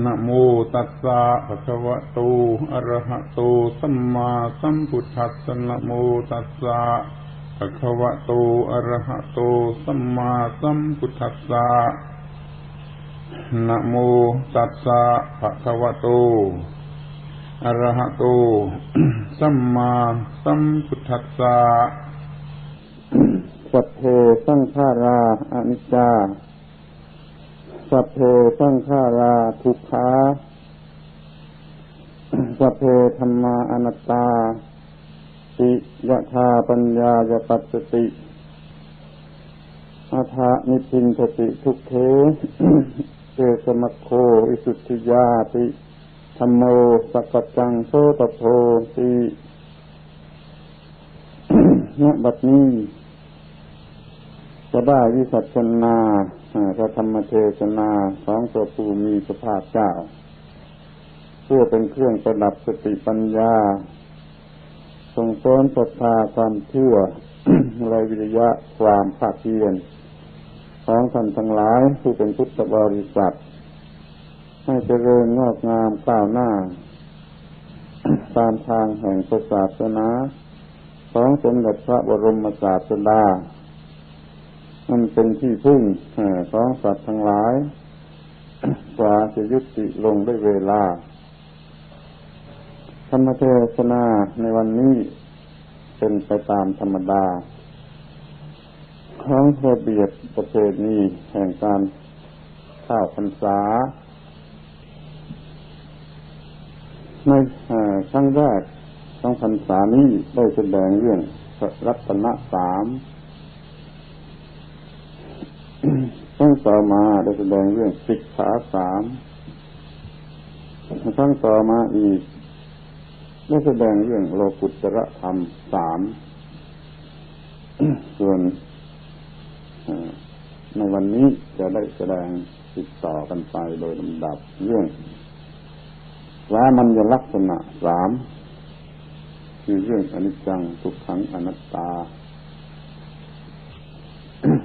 นะโมตัสสะภะคะวะโตอะระหะโตสัมมาสัมพุทธัสสะนะโมตัสสะภะคะวะโตอะระหะโตสัมมาสัมพุทธัสสะนะโมตัสสะภะคะวะโตอะระหะโตสัมมาสัมพุทธัสสะสัพเพสังขาราอนิจจาสัพเพสังขาราทุกขาสัพเพธัมมาอนัตตาติยะธาปัญญายปัสสติอาทานิพินทติทุกเขเตสมัคโควิสุทธิยาติธัมโมสักจังโสตโพติณบัดนี้จะได้วิสัชนาพระธรรมเทศนาของพระผู้มีพระภาคเจ้าเพื่อเป็นเครื่องประดับสติปัญญาส่งเสริมศรัทธาความเชื่อ และวิริยะความภาคเพียรของท่านทั้งหลายที่เป็นพุทธบริษัทให้เจริญงอกงามก้าวหน้า ตามทางแห่งศาสนาของสมเด็จพระบรมศาสดามันเป็นที่พึ่งของสัตว์ทั้งหลายกว่าจะยุติลงด้วยเวลาธรรมเทศนาในวันนี้เป็นไปตามธรรมดาของระเบียบประเพณีแห่งการเข้าพรรษาในครั้งแรกของพรรษานี้ได้แสดงเรื่องรัตนะสามครั้งต่อมาได้แสดงเรื่องสิกขาสามครั้งต่อมาอีกได้แสดงเรื่องโลกุตตรธรรมสามส่วนในวันนี้จะได้แสดงติดต่อกันไปโดยลำดับเรื่องสามัญลักษณะสามคือเรื่องอนิจจังทุกขังอนัตตา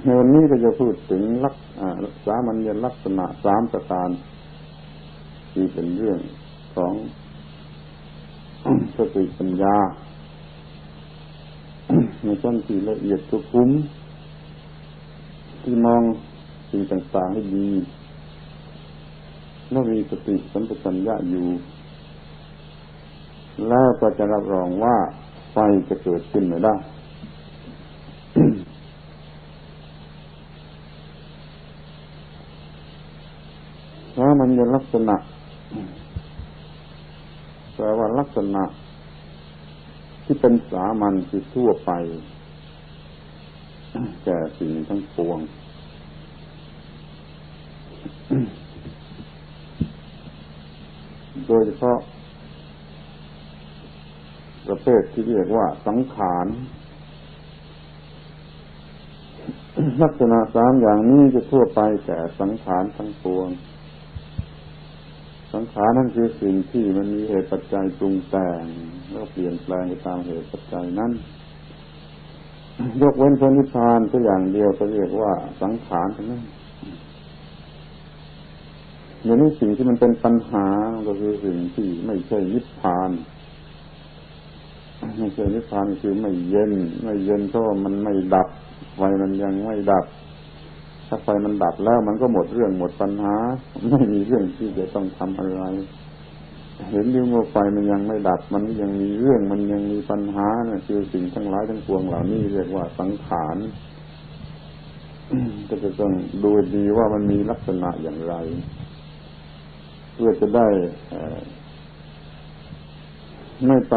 ในวันนี้ก็จะพูดถึงสามัญลักษณะสามประการที่เป็นเรื่องของสติปัญญาในชั้นที่ละเอียดสุขุมที่มองสิ่งต่างๆให้ดีแล้วมีสติสัมปชัญญะอยู่แล้วก็จะรับรองว่าไฟจะเกิดขึ้นไม่ได้เพราะมันเป็นลักษณะแปลว่าลักษณะที่เป็นสามัญคือทั่วไปแก่สิ่งทั้งปวงโดยเฉพาะประเภทที่เรียกว่าสังขารลักษณะสามอย่างนี้จะทั่วไปแก่สังขารทั้งปวงสังขารนั่นคือสิ่งที่มันมีเหตุปัจจัยปรุงแต่งแล้วเปลี่ยนแปลงไปตามเหตุปัจจัยนั้นยกเว้นพระนิพพานตัวอย่างเดียวก็เรียกว่าสังขารเท่านั้นอย่างนี้สิ่งที่มันเป็นปัญหาก็คือสิ่งที่ไม่ใช่นิพพานไม่ใช่นิพพานคือไม่เย็นเพราะมันไม่ดับไฟมันยังไม่ดับถ้าไฟมันดับแล้วมันก็หมดเรื่องหมดปัญหาไม่มีเรื่องที่จะต้องทำอะไรเห็นอยู่ว่าไฟมันยังไม่ดับมันยังมีเรื่องมันยังมีปัญหาเนี่ยคือสิ่งทั้งหลายทั้งปวงเหล่านี้เรียกว่าสังขารก็จะต้องดูดีว่ามันมีลักษณะอย่างไรเพื่อจะได้ไม่ไป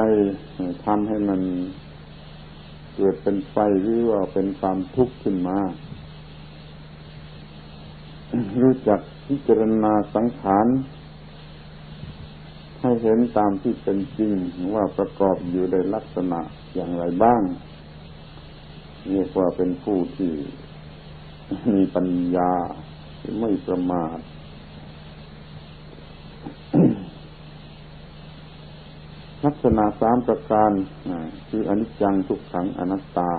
ทำให้มันเกิดเป็นไฟหรือว่าเป็นความทุกข์ขึ้นมารู้จักพิจารณาสังขารให้เห็นตามที่เป็นจริงว่าประกอบอยู่ในลักษณะอย่างไรบ้างเรียกว่าเป็นผู้ที่มีปัญญาไม่ประมาทลักษณะสามประการคืออนิจจังทุกขังอนัตตา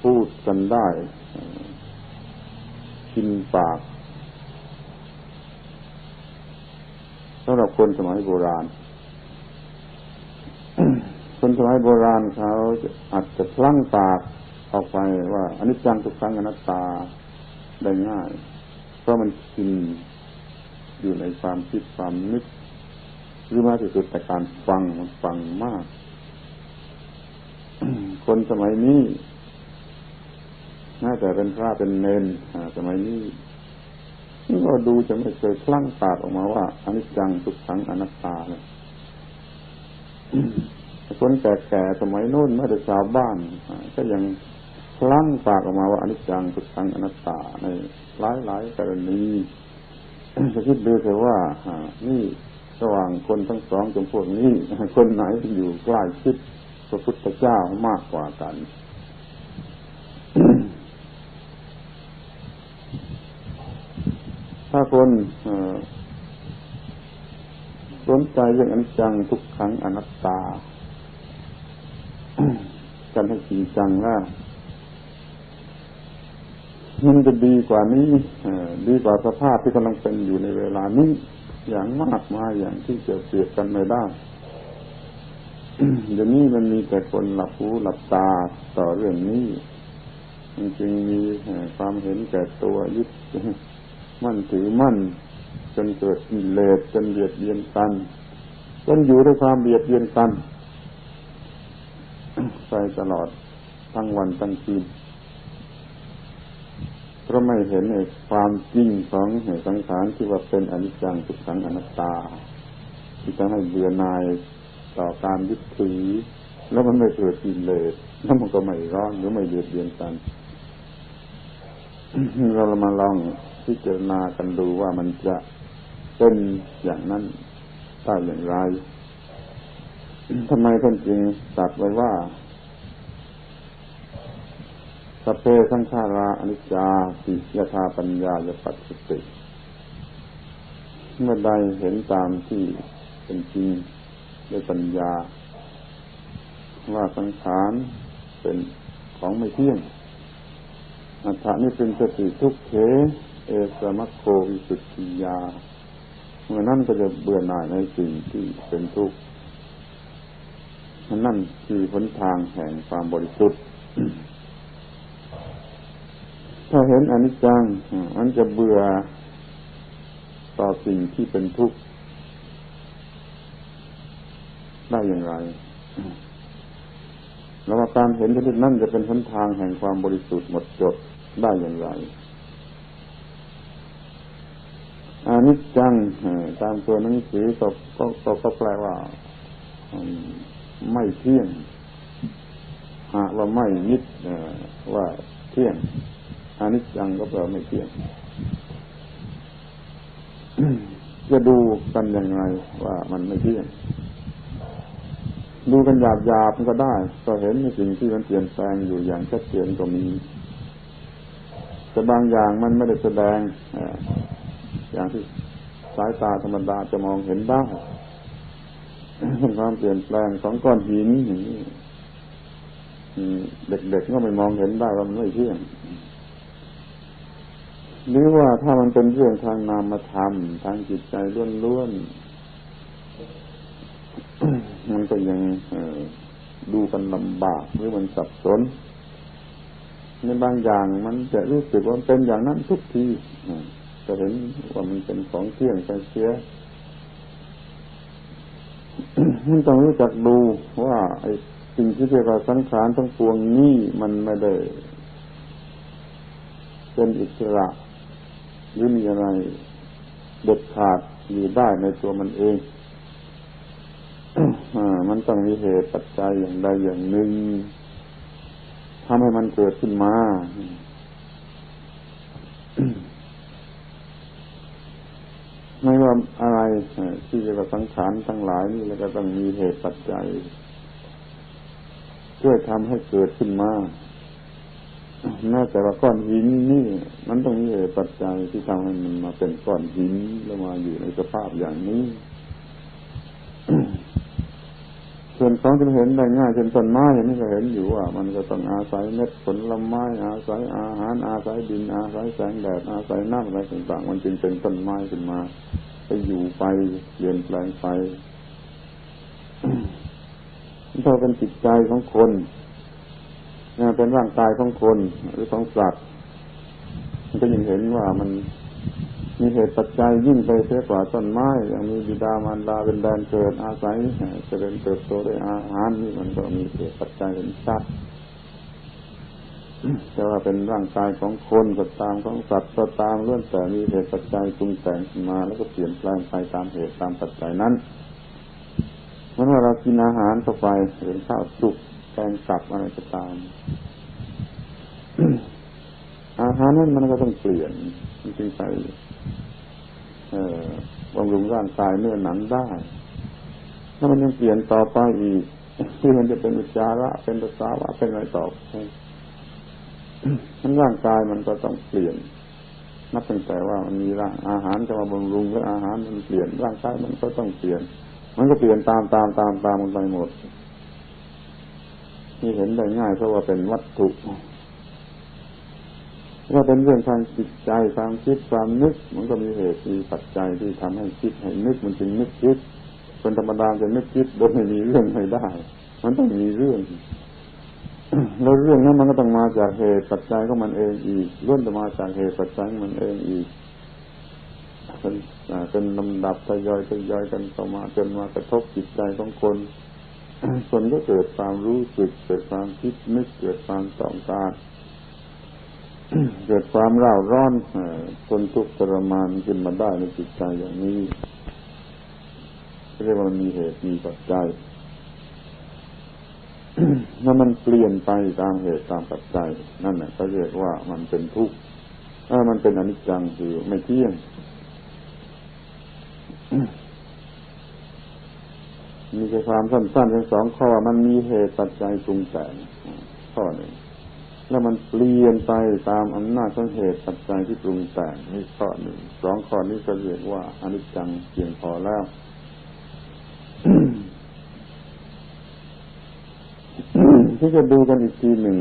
พูดกันได้กินปาก คนสมัยโบราณ คนสมัยโบราณเขาอาจจะพลั้งปากออกไปว่าอนิจจังทุกขังอนัตตาได้ง่ายเพราะมันชินอยู่ในความคิดความนึกหรือมากที่สุดแต่การฟังมันฟังมาก คนสมัยนี้น่าจะเป็นพระเป็นเณรสมัยนี้ก็ดูจะไม่เคยพลั้งปากออกมาว่าอนิจจังทุกขังอนัตตาเลยคนแก่ๆสมัยโน้นไม่ได้ชาวบ้านก็ยังพลั้งปากออกมาว่าอนิจจังทุกขังอนัตตาในหลายๆกรณีจะคิดดูเถอะว่านี่ระหว่างคนทั้งสองจำพวกนี้คนไหนอยู่ใกล้ชิดพระพุทธเจ้ามากกว่ากัน ถ้าคนสนใจเรื่องอนิจจังทุกขังอนัตตากันให้จริงจังว่ามันจะดีกว่านี้ดีกว่าสภาพที่กำลังเป็นอยู่ในเวลานี้อย่างมากมายอย่างที่จะเปรียบกันไม่ได้ เดี๋ยวนี้มันมีแต่คนหลับหูหลับตาต่อเรื่องนี้มันจึงมีความเห็นแก่ตัวยึดมั่นถือมั่นจนเกิดกิเลสจนเบียดเบียนกันจนอยู่ด้วยความเบียดเบียนกันไปตลอดทั้งวันทั้งคืนเพราะไม่เห็นความจริงของสังขารที่ว่าเป็นอนิจจังทุกขังอนัตตาที่จะให้เบื่อหน่ายต่อการยึดถือแล้วมันไม่เกิดกิเลสแล้วมันก็ไม่ร้อนหรือไม่เบียดเบียนกัน เรามาลองพิจารณากันดูว่ามันจะเป็นอย่างนั้นได้อย่างไรทำไมท่านจึงตรัสไว้ว่าสัพเพสังขาราอนิจจาติยถาปัญญายปัสสติเมื่อใดเห็นตามที่เป็นจริงด้วยปัญญาว่าสังขารเป็นของไม่เที่ยงอัตถะนี้เป็นสติทุกเขเอสมัคโควิสุทธิยาเมื่อนั้นก็จะเบื่อหน่ายในสิ่งที่เป็นทุกข์นั่นคือหนทางแห่งความบริสุทธิ์ ถ้าเห็นอนิจจังมันจะเบื่อต่อสิ่งที่เป็นทุกข์ได้อย่างไรแล้วว่าการเห็นชนิดนั้นจะเป็นหนทางแห่งความบริสุทธิ์หมดจดได้อย่างไรอนิจจังตามตัวหนังสือก็แปลว่าไม่เที่ยงหากว่าไม่ยึดว่าเที่ยงอนิจจังก็แปลว่าไม่เที่ยง จะดูกันอย่างไรว่ามันไม่เที่ยงดูกันหยาบๆก็ได้ก็เห็นในสิ่งที่มันเปลี่ยนแปลงอยู่อย่างชัดเจนก็มีแต่บางอย่างมันไม่ได้แสดงอย่างที่สายตาธรรมดาจะมองเห็นได้ความเปลี่ยนแปลงของก้อนหินอย่างนี้เด็กๆก็ไม่มองเห็นได้ว่ามันไม่เที่ยงหรือว่าถ้ามันเป็นเรื่องทางนามธรรมทางจิตใจล้วนๆมันก็ยังดูกันลำบากหรือมันสับสนในบางอย่างมันจะรู้สึกว่าเป็นอย่างนั้นทุกทีจะเห็นว่ามันเป็นของเที่ยงไปเสีย มันต้องรู้จักดูว่าไอ้สิ่งที่เรียกว่าสังขารทั้งปวงนี้มันไม่ได้เป็นอิสระหรือมีอะไรเด็ดขาดอยู่ได้ในตัวมันเอง มันต้องมีเหตุปัจจัยอย่างใดอย่างหนึ่งทำให้มันเกิดขึ้นมา ไม่ว่าอะไรที่เรียกว่าสังขารทั้งหลายนี่แล้วก็ต้องมีเหตุปัจจัยช่วยทำให้เกิดขึ้นมาแม้แต่ว่าก้อนหินนี่มันต้องมีเหตุปัจจัยที่ทำให้มันมาเป็นก้อนหินแล้วมาอยู่ในสภาพอย่างนี้ ส่วนของที่เห็นได้ง่ายเช่นต้นไม้อย่างนี้ก็เห็นอยู่ว่ามันก็ต้องอาศัยเม็ดผลไม้อาศัยอาหารอาศัยดินอาศัยแสงแดดอาศัยน้ำอะไรต่างๆมันจึงเป็นต้นไม้ขึ้นมา ไปอยู่ไปเปลี่ยนแปลงไปถ้าเป็นจิตใจของคนเป็นร่างกายของคนหรือของสัตว์มันก็ยิ่งเห็นว่ามันมีเหตุปัจจัยยิ่งไปเสียกว่าต้นไม้อย่างมีบิดามารดาเป็นแดนเกิดอาศัยเจริญเติบโตด้วยอาหารนี่มันก็มีเหตุปัจจัยเห็นชัดแต่ว่าเป็นร่างกายของคนก็ตามของสัตว์ก็ตามล้วนแต่มีเหตุปัจจัยปรุงแต่งขึ้นมาแล้วก็เปลี่ยนแปลงไปตามเหตุตามปัจจัยนั้นเมื่อเรากินอาหารเข้าไปเป็นข้าวสุกแกงสับอะไรก็ตามอาหารนั้นมันก็ต้องเปลี่ยนมันจึงไปบำรุงร่างกายเนื้อหนังได้ถ้ามันยังเปลี่ยนต่อไปอีกที่มันจะเป็นอุจจาระเป็นปัสสาวะเป็นอะไรต่อทั้งร่างกายมันก็ต้องเปลี่ยนนับตั้งแต่ว่ามันมีร่างอาหารจะมาบำรุงแล้วอาหารมันเปลี่ยนร่างกายมันก็ต้องเปลี่ยนมันก็เปลี่ยนตามมันไปหมดนี่เห็นได้ง่ายเพราะว่าเป็นวัตถุว่าเป็นเรื่องทางจิตใจความคิดความนึกมันก็มีเหตุมีปัจจัยที่ทำให้คิดให้นึกมันจึงนึกคิดคนธรรมดาจะนึกคิดโดยไม่มีเรื่องไม่ได้มันต้องมีเรื่องแล้วเรื่องนั้นมันก็ต้องมาจากเหตุปัจจัยของมันเองอีกล้วนจะมาจากเหตุปัจจัยของมันเองอีกเป็นลำดับทยอยกันเข้ามาจนมากระทบจิตใจของคนคนก็เกิดความรู้สึกเกิดความคิดนึกเกิดความต้องการเกิดความเร่าร้อนทนทุกข์ทรมานขึ้นมาได้ในจิตใจอย่างนี้เรียกว่ามันมีเหตุมีปัจจัยนั่นมันเปลี่ยนไปตามเหตุตามปัจจัยนั่นแหละเขาเรียกว่ามันเป็นทุกข์มันเป็นอนิจจังคือไม่เที่ยงมีแค่ความสั้นๆทั้งสองข้อมันมีเหตุปัจจัยปรุงแต่งข้อหนึ่งแล้วมันเปลี่ยนไปตามอำนาจของเหตุปัจจัยที่ปรุงแต่งนี่ข้อหนึ่งสองข้อนี้ก็เรียกว่าอนิจจังเพียงพอแล้ว ที่จะดูกันอีกทีหนึ่ง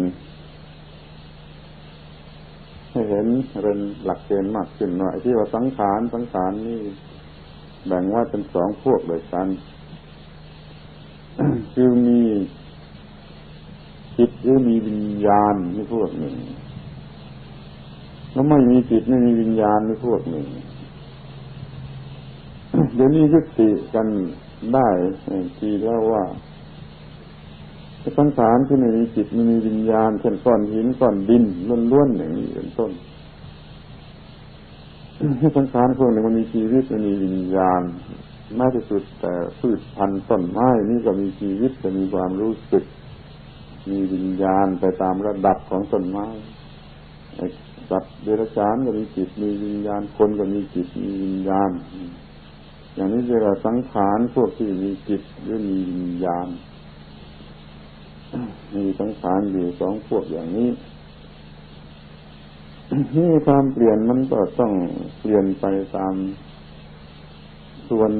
ให้เห็นเป็นหลักเกณฑ์มากขึ้นหน่อยที่ว่าสังขารนี่แบ่งว่าเป็นสองพวกเลยกัน คือมีจิตหรือมีวิญญาณนี่พวกหนึ่งแล้วไม่มีจิตไม่มีวิญญาณนี่พวกหนึ่ง เดี๋ยวนี้ยุติกันได้ทีแล้วว่าสังขารที่ไม่มีจิตไม่มีวิญญาณเช่นก้อนหินก้อนดินล้วนๆอย่างนี้เป็นต้นสังขารพวกหนึ่งมันมีชีวิตมันมีวิญญาณแม้ที่สุดแต่พืชพันธุ์ต้นไม้นี่ก็มีชีวิตจะมีความรู้สึกมีวิญญาณไปตามระดับของต้นไม้สัตว์เดรัจฉานก็มีจิตมีวิญญาณคนก็มีจิตมีวิญญาณอย่างนี้เรียกว่าสังขารพวกที่มีจิตหรือมีวิญญาณมีสังขารอยู่สองพวกอย่างนี้นี่ความเปลี่ยนมันก็ต้องเปลี่ยนไปตามส่วน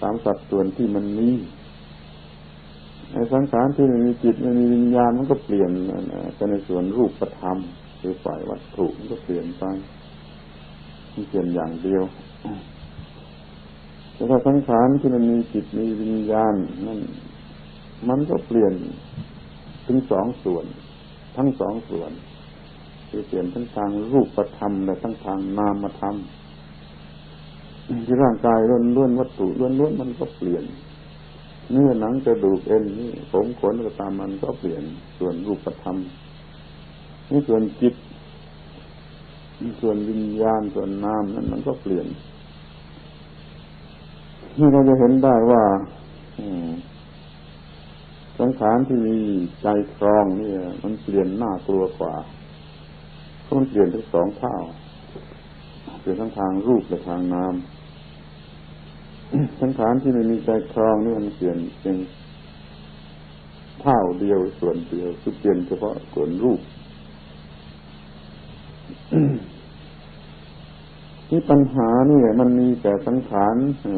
ตามสัดส่วนที่มันมีในสังขารที่ไม่มีจิตไม่มีวิญญาณมันก็เปลี่ยนไปในส่วนรูปธรรมคือฝ่ายวัตถุมันก็เปลี่ยนไปมันเปลี่ยนอย่างเดียวแต่ถ้าสังขารที่มันมีจิตมีวิญญาณนั่นมันก็เปลี่ยนถึงสองส่วนทั้งสองส่วนคือเปลี่ยนทั้งทางรูปธรรมและทั้งทางนามธรรมที่ร่างกายล้วนๆวัตถุล้วนๆมันก็เปลี่ยนเนื้อหนังกระดูกเอ็นนี่ผมขนก็ตามมันก็เปลี่ยนส่วนรูปธรรมนี่ส่วนจิตส่วนวิญญาณส่วนนามนั้นมันก็เปลี่ยนนี่เราจะเห็นได้ว่าสังขารที่มีใจครองนี่มันเปลี่ยนน่ากลัวกว่าเพราะมันเปลี่ยนทั้งสองเท่าเปลี่ยนทั้งทางรูปและทางนามสังขารที่ไม่มีใจครองนี่มันเปลี่ยนเพียงเท่าเดียวส่วนเดียวคือเปลี่ยนเฉพาะส่วนรูปที่ปัญหานี่มันมีแต่สังขาร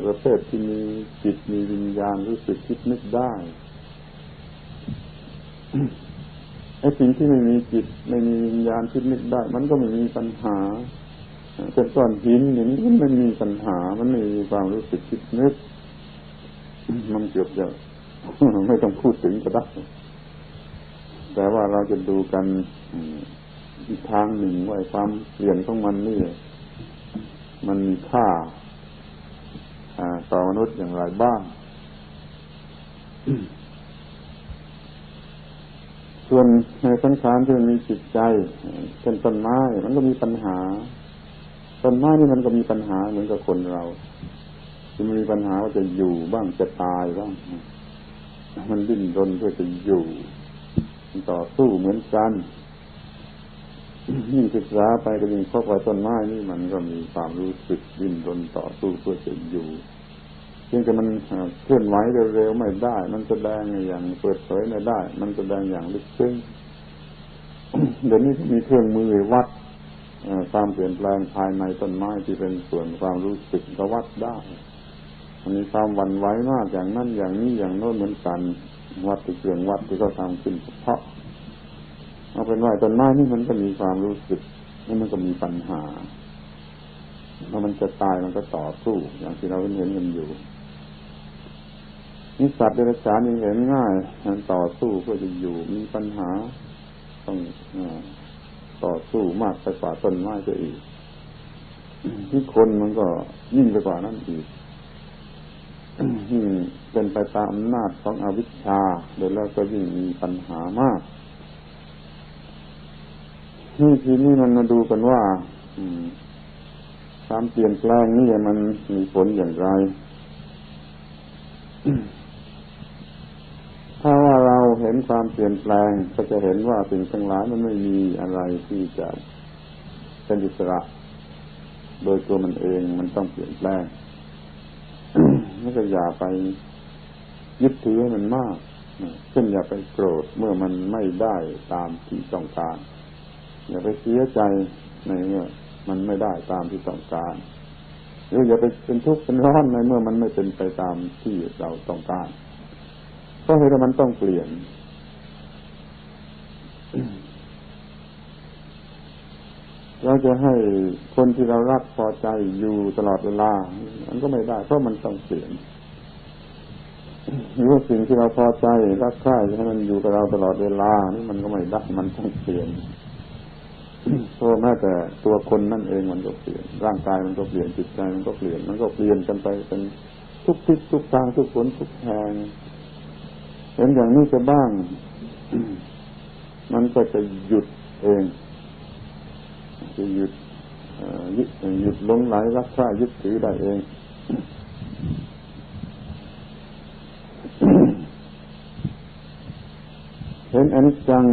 ประเภทที่มีจิตมีวิญญาณรู้สึกคิดนึกได้ไอ้สิ่งที่ไม่มีจิตไม่มีวิญญาณคิดนึกได้มันก็ไม่มีปัญหา เป็นก้อนหินอย่างนี้มันไม่มีปัญหามันไม่มีความรู้สึกคิดนึกมันเกือบจะไม่ต้องพูดถึงก็ได้แต่ว่าเราจะดูกันอีกทางหนึ่งว่าความเปลี่ยนของมันนี่มันมีค่าต่อมนุษย์อย่างไรบ้างส่วนในสังขารที่มันมีจิตใจเช่นต้นไม้มันก็มีปัญหาต้นไม้นี่มันก็มีปัญหาเหมือนกับคนเราที่มีปัญหาว่าจะอยู่บ้างจะตายบ้างมันดิ้นรนเพื่อจะอยู่ต่อสู้เหมือนกันยิ่งศึกษาไปก็ยิ่งพบว่าต้นไม้นี่มันก็มีความรู้สึกดิ้นรนต่อสู้เพื่อจะอยู่เพียงแต่มันเคลื่อนไหวเร็วๆไม่ได้มันแสดงอย่างเปิดเผยไม่ได้มันแสดงอย่างลึกซึ้งเดี๋ยวนี้มีเครื่องมือวัดความเปลี่ยนแปลงภายในต้นไม้ที่เป็นส่วนความรู้สึกก็วัดได้มันมีความหวั่นไหวมากอย่างนั้นอย่างนี้อย่างโน้นเหมือนกันวัดที่เครื่องวัดที่เขาทำขึ้นเฉพาะเอาเป็นว่าต้นไม้นี่มันก็มีความรู้สึกนี่มันก็มีปัญหาถ้ามันจะตายมันก็ต่อสู้อย่างที่เราเห็นกันอยู่นี่สัตว์เดรัจฉานยังเห็นง่ายมันต่อสู้เพื่อจะอยู่มีปัญหาต้องต่อสู้มากไปกว่าต้นไม้จะอีกที่คนมันก็ยิ่งไปกว่านั้นอีกยิ่งเป็นไปตามอำนาจของอวิชชาโดยแล้วก็ยิ่งมีปัญหามากนี่ทีนี้มันมาดูกันว่าความเปลี่ยนแปลงนี่มันมีผลอย่างไรถ้าว่าเราเห็นความเปลี่ยนแปลงก็จะเห็นว่าสิ่งทั้งหลายมันไม่มีอะไรที่จะเป็นอิสระโดยตัวมันเองมันต้องเปลี่ยนแปลงไม่ก็อย่าไปยึดถือให้มันมากเช่นอย่าไปโกรธเมื่อมันไม่ได้ตามที่ต้องการอย่าไปเสียใจในเมื่อมันไม่ได้ตามที่ต้องการหรืออย่าไปเป็นทุกข์เป็นร้อนในเมื่อมันไม่เป็นไปตามที่เราต้องการเพราะเหตุมันต้องเปลี่ยนเราจะให้คนที่เรารักพอใจอยู่ตลอดเวลามันก็ไม่ได้เพราะมันต้องเปลี่ยนหรือว่าสิ่งที่เราพอใจรักใคร่ให้มันอยู่กับเราตลอดเวลานี่มันก็ไม่ได้มันต้องเปลี่ยนเพราะแม้แต่ตัวคนนั่นเองมันก็เปลี่ยนร่างกายมันก็เปลี่ยนจิตใจมันก็เปลี่ยนกันไปเป็นทุกทิศทุกทางทุกผลทุกแห่งเห็นอย่างนี้จะบ้างมันก็จะหยุดเองจะหยุดหลงไหลรักใคร่ยึดถือได้เองเห็นอนิจจัง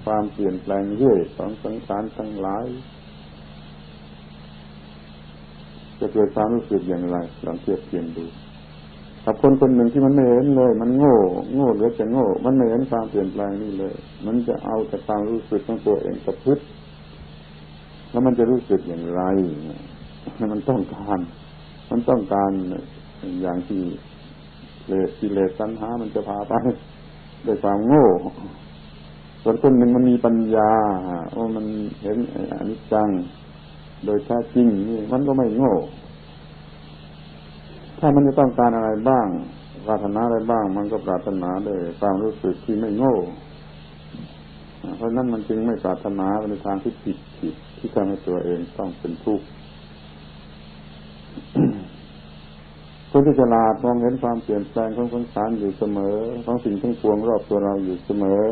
ความเปลี่ยนแปลงเรื่อยของสังขารทั้งหลายจะเกิดความรู้สึกอย่างไรลองเทียบเทียงดูกับคนคนหนึ่งที่มันไม่เห็นเลยมันโง่หรือจะโง่มันไม่เห็นความเปลี่ยนแปลงนี่เลยมันจะเอาแต่ความรู้สึกของตัวเองประพฤติแล้วมันจะรู้สึกอย่างไรมันต้องการอย่างที่กิเลสตัณหามันจะพาไปด้วยความโง่ส่วนคนหนึ่งมันมีปัญญาว่ามันเห็นอนิจจังโดยแท้จริงนี่มันก็ไม่โง่ถ้ามันจะต้องการอะไรบ้างปรารถนาอะไรบ้างมันก็ปรารถนาด้วยความรู้สึกที่ไม่โง่เพราะนั้นมันจึงไม่ปรารถนาในทางที่ผิดที่ทำให้ตัวเองต้องเป็นทุกข์คนที่ฉลาดมองเห็นความเปลี่ยนแปลงของสังขารอยู่เสมอของสิ่งทั้งปวงรอบตัวเราอยู่เสมอ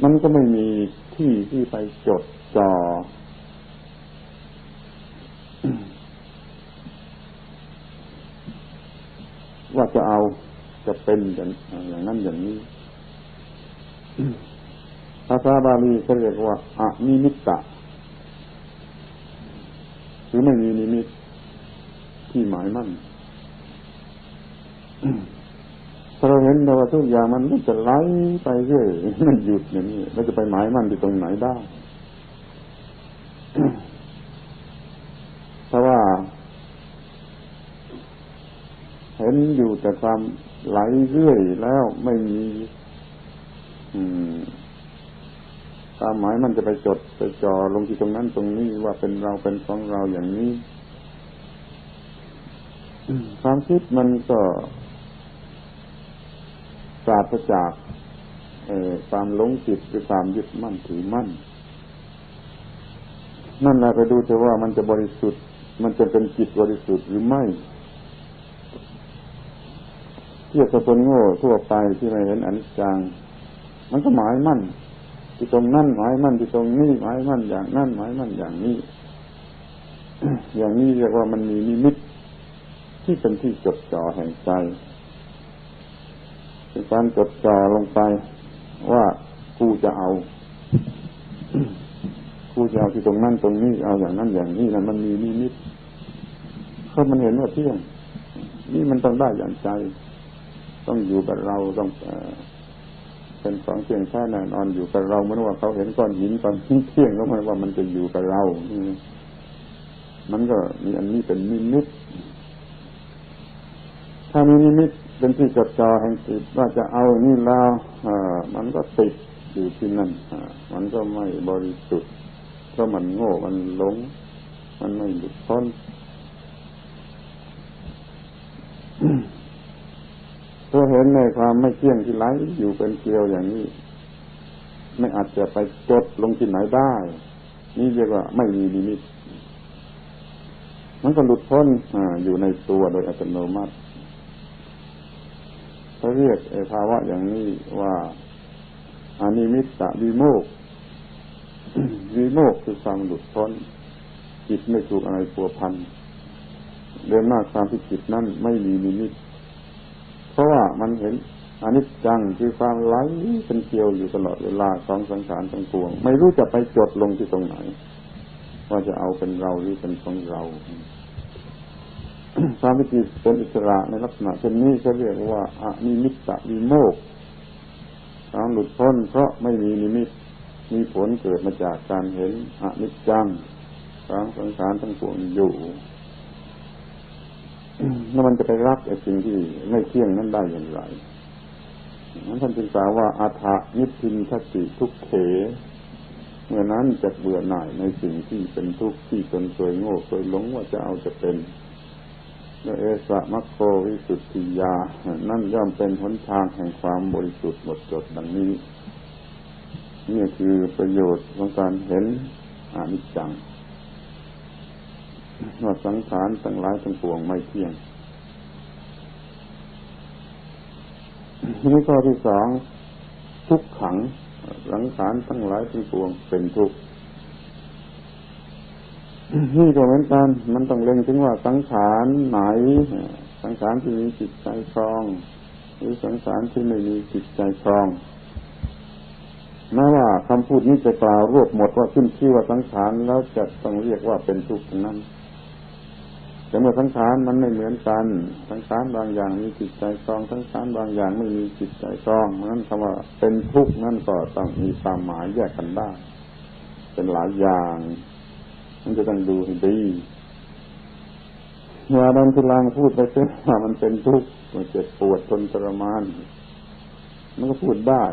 มันก็ไม่มีที่ไปจดจ่อว่าจะเป็นอย่างนั้นอย่างนี้ภาษาบาลีเขาเรียกว่าอนิมิตตะหรือไม่มีนิมิตที่หมายมั่นถ้าเราเห็นว่าทุกอย่างมันจะไหลไปเรื่อยมันหยุดอย่างนี้เราจะไปหมายมั่นที่ตรงไหนได้เพราะว่าเห็นอยู่แต่ความไหลเรื่อยแล้วไม่มีก ความหมายมันจะไปจดไปจ่อลงที่ตรงนั้นตรงนี้ว่าเป็นเราเป็นของเราอย่างนี้ความคิดมันก็ปราศจากความหลงผิดหรือความยึดมั่นถือมั่นนั่นแหละไปดูเถอะว่ามันจะบริสุทธิ์มันจะเป็นจิตบริสุทธิ์หรือไม่เทียบกับคนโง่ทั่วไปที่ไม่เห็นอนิจจังมันก็หมายมั่นที่ตรงนั้นหมายมั่นที่ตรงนี้หมายมั่นอย่างนั้นหมายมั่นอย่างนี้ อย่างนี้เรียกว่ามันมีนิมิตที่เป็นที่จดจ่อแห่งใจเป็นการจดจ่อลงไปว่ากูจะเอา กูจะเอาที่ตรงนั้นตรงนี้เอาอย่างนั้นอย่างนี้นะมันมีนิมิตเพราะมันเห็นว่าเที่ยงนี่มันต้องได้อย่างใจต้องอยู่กับเราต้องเป็นของเที่ยงแท้แน่นอนอยู่กับเราเหมือนว่าเขาเห็นก้อนหินตอนเที่ยงก็หมายว่ามันจะอยู่กับเรามันก็มีอันนี้เป็นนิมิตถ้ามีนิมิตเป็นที่จดจ่อแห่งจิตว่าจะเอานี่แล้วมันก็ติดอยู่ที่นั่นมันก็ไม่บริสุทธิ์เพราะมันโง่มันหลงมันไม่หลุดพ้นตัวเห็นในความไม่เที่ยงที่ไหลอยู่เป็นเกลียวอย่างนี้ไม่อาจจะไปจดลงที่ไหนได้นี่เรียกว่าไม่มีนิมิตมันก็หลุดพ้นอยู่ในตัวโดยอัตโนมัติเขาเรียกภาวะอย่างนี้ว่าอนิมิตตวิโมกข์ วิโมกข์คือความหลุดพ้นจิตไม่ถูกอะไรพัวพันเดินหน้าความที่จิตนั้นไม่มีนิมิตเพราะว่ามันเห็นอนิจจังคือความไหลเป็นเกลียวอยู่ตลอดเวลาของสังขารทั้งปวงไม่รู้จะไปจดลงที่ตรงไหนว่าจะเอาเป็นเราหรือเป็นของเรา ความที่จิตเป็นอิสระในลักษณะเช่นนี้เขาเรียกว่าอนิมิตตวิโมกข์ความหลุดพ้นเพราะไม่มีนิมิตมีผลเกิดมาจากการเห็นอนิจจังของสังขารทั้งปวงอยู่แล้วมันจะไปรักไอ้สิ่งที่ไม่เที่ยงนั้นได้อย่างไรนั้นท่านจึงกล่าวว่าอัฏฐนิพพินทติทุกเขเมื่อนั้นจะเบื่อหน่ายในสิ่งที่เป็นทุกข์ที่ตนเคยโง่เคยหลงว่าจะเอาจะเป็นและเอสะมัคโควิสุทธิยานั่นย่อมเป็นหนทางแห่งความบริสุทธิ์หมดจดดังนี้นี่คือประโยชน์ของการเห็นอนิจจังว่าสังขารทั้งหลายทั้งปวงไม่เที่ยงนี่ข้อที่สองทุกขังสังขารทั้งหลายทั้งปวงเป็นทุกข์นี่ก็เหมือนกันมันต้องเล็งถึงว่าสังขารไหนสังขารที่มีจิตใจครองหรือสังขารที่ไม่มีจิตใจครองแม้ว่าคำพูดนี้จะกล่าวรวบหมดว่าขึ้นชื่อว่าสังขารแล้วจะต้องเรียกว่าเป็นทุกข์ทั้งนั้นแต่เมื่อสังขารมันไม่เหมือนกันสังขารบางอย่างมีจิตใจครองสังขารบางอย่างไม่มีจิตใจครองนั้นคำว่าเป็นทุกข์นั่นก็ต้องมีความหมายแยกกันได้เป็นหลายอย่างมันจะต้องดูให้ดีอย่าดันทุลังพูดไปเสียว่ามันเป็นทุกข์มันเจ็บปวดทนทรมานมันก็พูดได้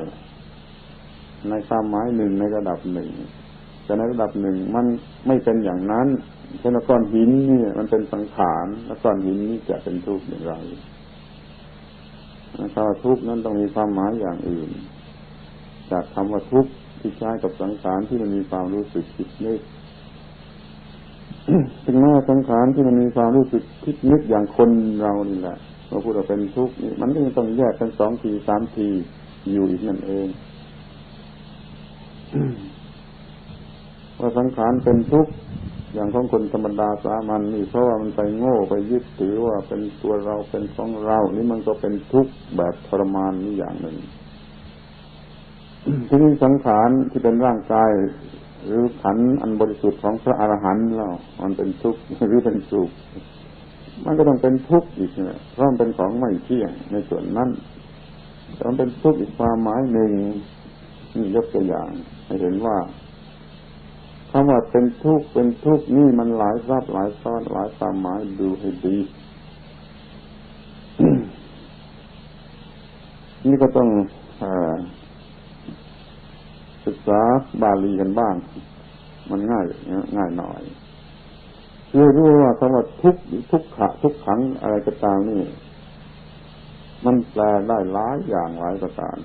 ในความหมายหนึ่งในระดับหนึ่งแต่ในระดับหนึ่งมันไม่เป็นอย่างนั้นเช่นก้อนหินนี่มันเป็นสังขารแล้วก้อนหินนี้จะเป็นทุกข์อย่างไรคำว่าทุกข์นั้นต้องมีความหมายอย่างอื่นจากคำว่าทุกข์ที่ใช้กับสังขารที่มันมีความรู้สึกคิดนึก ถึงแม้สังขารที่มันมีความรู้สึกคิดนึกอย่างคนเรานี่แหละเราพูดว่าเป็นทุกข์นี่มันก็ยังต้องแยกกัน2 ที3 ทีอยู่อีกนั่นเอง ว่าสังขารเป็นทุกข์อย่างของคนธรรมดาสามัญนี่เพราะว่ามันไปโง่ไปยึดถือว่าเป็นตัวเราเป็นของเรานี่มันก็เป็นทุกข์แบบทรมานนี่อย่างหนึ่ง ที่นี่สังขารที่เป็นร่างกายหรือขันธ์อันบริสุทธิ์ของพระอรหันต์แล้วมันเป็นทุกข์หรือเป็นสุขมันก็ต้องเป็นทุกข์อีกนะเพราะมันเป็นของไม่เที่ยงในส่วนนั้นแต่มันเป็นทุกข์อีกความหมายหนึ่งนี่ยกตัวอย่างให้เห็นว่าคำว่าเป็นทุกข์เป็นทุกข์นี่มันหลายรับหลายซ้อนหลายความหมายดูให้ดี นี่ก็ต้อง ศึกษาบาลีกันบ้างมันง่ายหน่อยเพื่อรู้ว่าคำว่าทุกข์ทุกขะทุกขังอะไรก็ตามนี่มันแปลได้หลายอย่างหลายประการ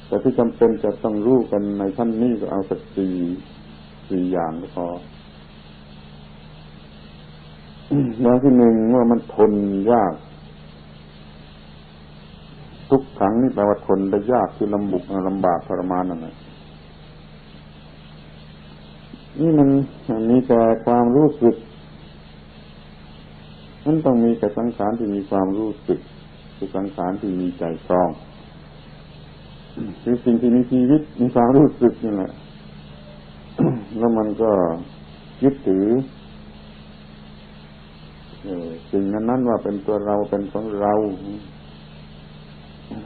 แต่ที่จำเป็นจะต้องรู้กันในท่านนี้ก็เอาสักสี่อย่างก็พออย่างที่หนึ่งว่ามันทนยากทุกขังนี่แปลว่าทนได้ยากคือลำบากทรมานนั่นแหละนี่มันมีแต่ความรู้สึกมันต้องมีแต่สังขารที่มีความรู้สึกคือสังขารที่มีใจครองคือสิ่งที่มีชีวิตมีความรู้สึกนี่แหละแล้วมันก็ยึดถือสิ่งนั้นว่าเป็นตัวเราเป็นของเรา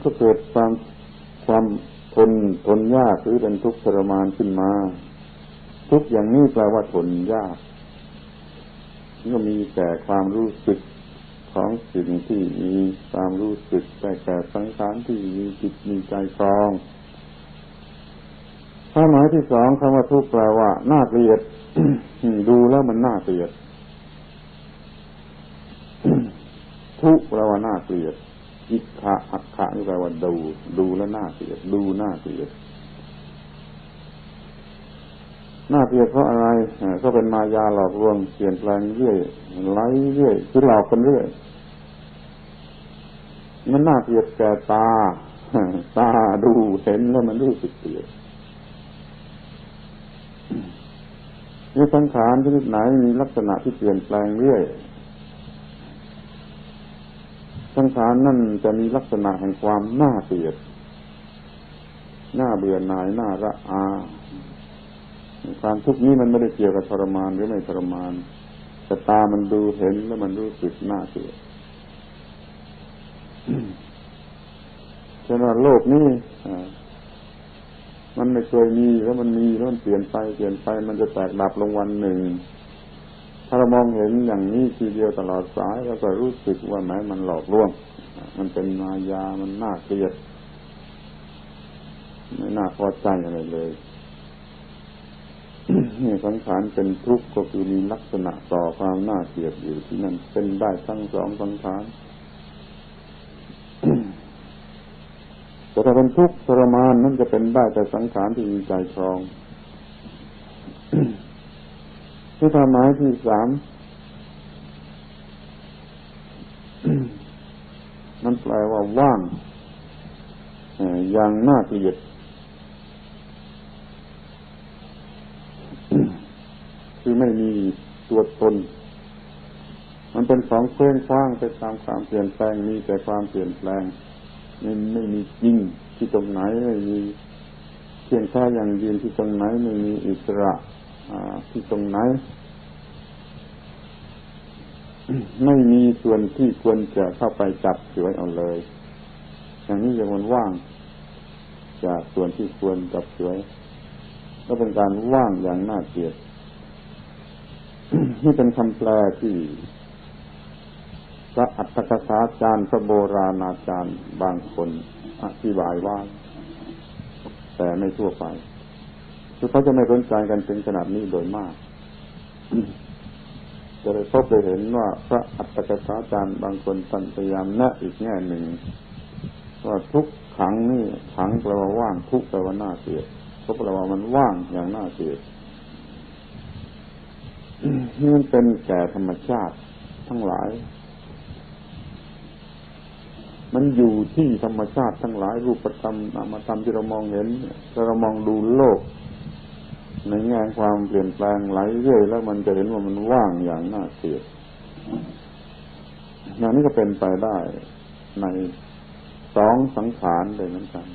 ก็เกิดความทนยากหรือเป็นทุกข์ทรมานขึ้นมาทุกอย่างนี้แปลว่าทนยากก็มีแต่ความรู้สึกของสิ่งที่มีความรู้สึกแต่แก่สังขารที่มีจิตมีใจครองความหมายที่สองคำว่าทุกข์แปลว่าน่าเกลียด ดูแล้วมันน่าเกลียด ทุกข์แปลว่าน่าเกลียดอิกขะอักขะนี่แปลว่าดูแล้วน่าเกลียดดูน่าเกลียดน่าเกลียดเพราะอะไรก็เป็นมายาหลอกลวงเปลี่ยนแปลงเรื่อยไหลเรื่อยคือหลอกกันเรื่อยมันน่าเกลียดแก่ตาดูเห็นแล้วมันรู้สึกเกลียดนี่สังขารชนิดไหนมีลักษณะที่เปลี่ยนแปลงเรื่อยสังขารนั่นจะมีลักษณะแห่งความน่าเกลียดน่าเบื่อหน่ายน่าระอาความทุกข์นี้มันไม่ได้เกี่ยวกับทรมานหรือไม่ทรมานแต่ตามันดูเห็นแล้วมันรู้สึกน่าเกลียดฉะนั้นโลกนี้มันไม่เคยมีแล้วมันมีแล้วมันเปลี่ยนไปมันจะแตกดับลงวันหนึ่งถ้าเรามองเห็นอย่างนี้ทีเดียวตลอดสายเราก็รู้สึกว่าแม้มันหลอกลวงมันเป็นมายามันน่าเกลียดไม่น่าพอใจอะไรเลยนี่สังขารเป็นทุกข์ก็คือมีลักษณะต่อความน่าเกลียดอยู่ที่นั่นเป็นได้ทั้งสองสังขารแต่ถ้าเป็นทุกข์ทรมานนั่นจะเป็นได้แต่สังขารที่มีใจครองที่ความหมายที่สามนั่นแปลว่าว่างอย่างน่าเกลียดคือไม่มีตัวตนมันเป็นของเคลื่อนคว้างไปตามความเปลี่ยนแปลงมีแต่ความเปลี่ยนแปลงไม่มีจริงที่ตรงไหนไม่มีเพียงแค่อย่างยืนที่ตรงไหนไม่มีอิสระที่ตรงไหนไม่มีส่วนที่ควรจะเข้าไปจับเฉยเอาเลยอย่างนี้อย่างมันว่างจากส่วนที่ควรจับเฉยก็เป็นการว่างอย่างน่าเกลียดนี่เป็นคำแปลที่พระอัตถกถาจารย์พระโบราณอาจารย์บางคนอธิบายว่าแต่ไม่ทั่วไปคือเขาจะไม่สนใจกันถึงขนาดนี้โดยมากจะได้พบได้เห็นว่าพระอัตถกถาจารย์บางคนพยายามแนะอีกแง่หนึ่งว่าทุกขังนี่ขังแปลว่าว่างทุกแปลว่าน่าเกลียดก็แปลว่ามันว่างอย่างน่าเกลียดนี่มันเป็นแก่ธรรมชาติทั้งหลายมันอยู่ที่ธรรมชาติทั้งหลายรูปธรรมนามธรรมที่เรามองเห็นถ้าเรามองดูโลกในแง่ความเปลี่ยนแปลงไหลเรื่อยแล้วมันจะเห็นว่ามันว่างอย่างน่าเกลียดอย่างนี้ก็เป็นไปได้ในสองสังขารเลยเหมือนกัน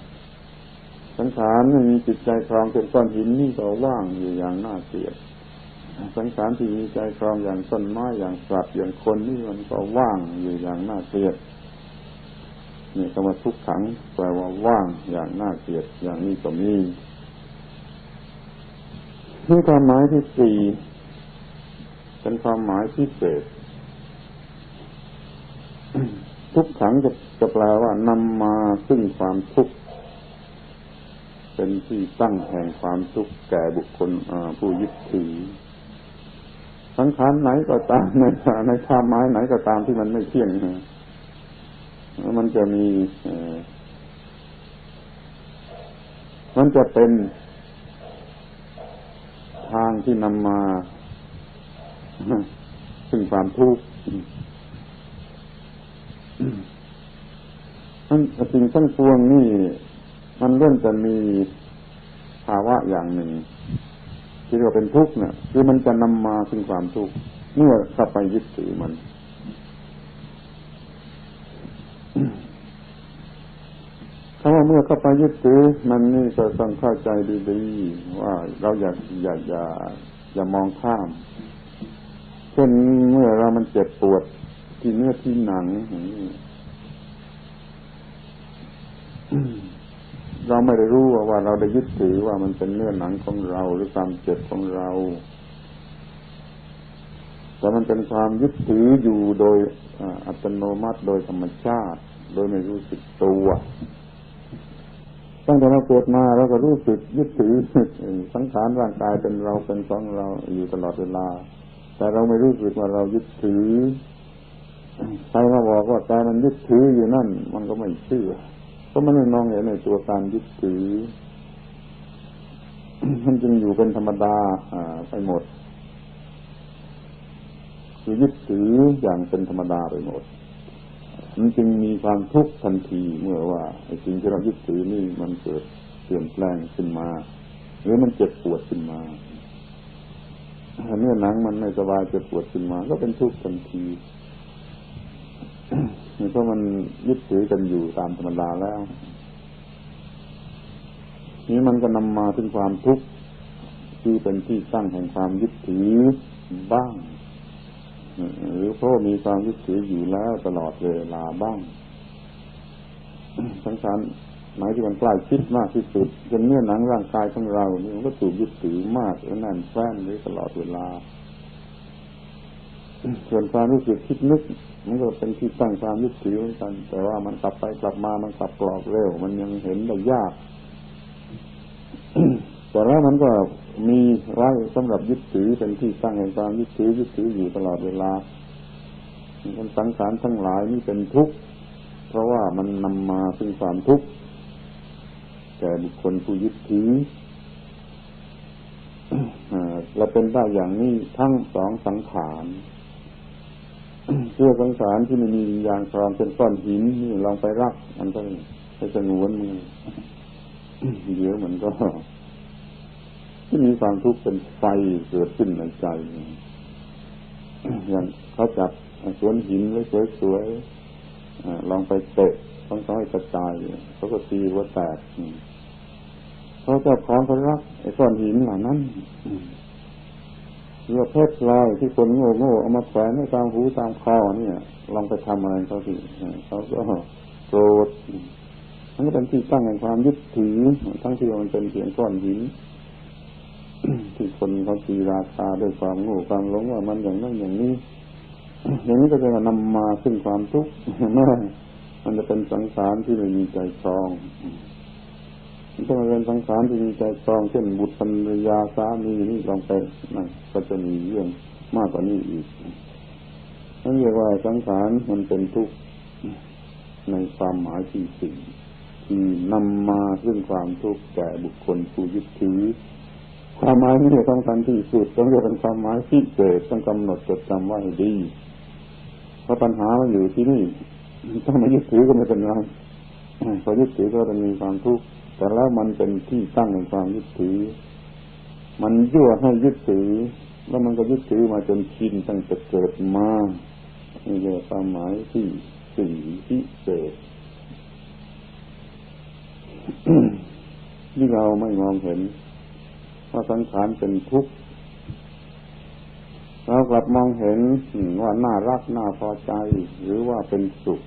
สังขารไม่มีจิตใจครองเป็นก้อนหินนี่ก็ว่างอยู่อย่างน่าเกลียดสังขารที่มีใจครองอย่างต้นไม้อย่างสัตว์อย่างคนนี่มันก็ว่างอยู่อย่างน่าเกลียดนี่คำว่าทุกขังแปลว่าว่างอย่างน่าเกลียดอย่างนี้ก็มีนี่ความหมายที่สี่เป็นความหมายพิเศษทุกขังจะแปลว่านำมาซึ่งความทุกข์ เป็นที่ตั้งแห่งความทุกข์แก่บุคคลผู้ยึดถือสังขารไหนก็ตามในความหมายไหนก็ตามที่มันไม่เที่ยงมันจะมีมันจะเป็นทางที่นำมาซึ่งความทุกข์สิ่งทั้งปวงนี่มันล้วนจะมีภาวะอย่างหนึ่งที่เรียกว่าเป็นทุกข์เนี่ยคือมันจะนำมาซึ่งความทุกข์เมื่อเข้าไปยึดถือมันคำว่าเมื่อเข้าไปยึดถือมันนี่ก็ต้องเข้าใจดีๆว่าเราอย่ามองข้ามเช่นเมื่อมันเจ็บปวดที่เนื้อที่หนังเราไม่ได้รู้ว่าเราได้ยึดถือว่ามันเป็นเนื้อหนังของเราหรือความเจ็บของเราแต่มันเป็นความยึดถืออยู่โดยอัตโนมัติโดยธรรมชาติโดยไม่รู้สึกตัวตั้งแต่เราเกิดมาเราก็รู้สึกยึดถือสังขารร่างกายเป็นเราเป็นของเราอยู่ตลอดเวลาแต่เราไม่รู้สึกว่าเรายึดถือใครมาบอกว่าใจมันยึดถืออยู่นั่นมันก็ไม่เชื่อเพราะมันไม่มองเห็นในตัวการยึดถือมันจึงอยู่เป็นธรรมดาไปหมดคือยึดถืออย่างเป็นธรรมดาไปหมดมันจึงมีความทุกข์ทันทีเมื่อว่าไอ้สิ่งที่เรายึดถือนี่มันเกิดเปลี่ยนแปลงขึ้นมาหรือมันเจ็บปวดขึ้นมาเนื้อหนังมันไม่สบายเจ็บปวดขึ้นมาก็เป็นทุกข์ทันทีเพราะมันยึดถือกันอยู่ตามธรรมดาแล้วนี้มันก็นำมาถึงความทุกข์คือเป็นที่ตั้งแห่งความยึดถือบ้างหรือเพราะมีความยึดถืออยู่แล้วตลอดเวลาบ้างสังขารหมายที่มันใกล้ชิดมากที่สุดจนเนื้อหนังร่างกายของเรานี่มันก็ถูกยึดถือมากและแน่นแฟ้นไว้ตลอดเวลาส่วนความรู้สึกคิดนึกมันก็เป็นที่ตั้งความยึดถือเหมือนกันแต่ว่ามันกลับไปกลับมามันกลับกรอกเร็วมันยังเห็นได้ยาก แต่แล้วมันก็มีไว้สำหรับยึดถือเป็นที่ตั้งแห่งความยึดถืออยู่ตลอดเวลามันสังขารทั้งหลายนี่เป็นทุกข์เพราะว่ามันนำมาซึ่งความทุกข์แก่บุคคลผู้ยึดถือเราเป็นได้อย่างนี้ทั้งสองสังขารเชื่อสังขารที่ไม่มีวิญญาณครองเป็นก้อนหินนี่ลองไปรักมันก็ให้สงวนมือเดี๋ยวมันก็ที่มีความทุกข์เป็นไฟเกิดขึ้นในใจอย่างเขาจับสวนหินไว้สวยๆลองไปเตะต้องให้กระจายเขาก็ตีหัวแตกเขาเจ้าของเขารักไอ้ก้อนหินเหล่านั้นเรือเพชรลอยที่คนโง่เอามาแขวนไว้ตามหูตามคอเนี่ยลองไปทำอะไรเขาสิเขาก็โกรธมันก็เป็นที่ตั้งแห่งความยึดถือทั้งที่มันเป็นเพียงก้อนหินที่คนเขาตีราคาด้วยความโง่ความหลงว่ามันอย่างนั้นอย่างนี้อย่างนี้ก็จะนำมาซึ่งความทุกข์เมื่อมันจะเป็นสังขารที่ไม่มีใจครองถ้ามันเป็นสังขารที่มีใจครองเช่นบุตรภรรยาสามีนี่ลองไปนั่นก็จะมีเรื่องมากกว่านี้อีกนั่นเรียกว่าสังขารมันเป็นทุกข์ในความหมายที่สี่ที่นำมาซึ่งความทุกข์แก่บุคคลผู้ยึดถือความหมายนี้สำคัญที่สุดต้องเรียกเป็นความหมายพิเศษต้องกำหนดจดจำไว้ให้ดีเพราะปัญหามันอยู่ที่นี่ถ้าไม่ยึดถือก็ไม่เป็นไรพอยึดถือก็จะมีความทุกข์แต่แล้วมันเป็นที่ตั้งแห่งความยึดถือมันยั่วให้ยึดถือแล้วมันก็ยึดถือมาจนชินตั้งแต่เกิดมานี่เรียกความหมายที่สี่พิเศษ ที่เราไม่มองเห็นว่าสังขารเป็นทุกข์เรากลับมองเห็นว่าน่ารักน่าพอใจหรือว่าเป็นสุข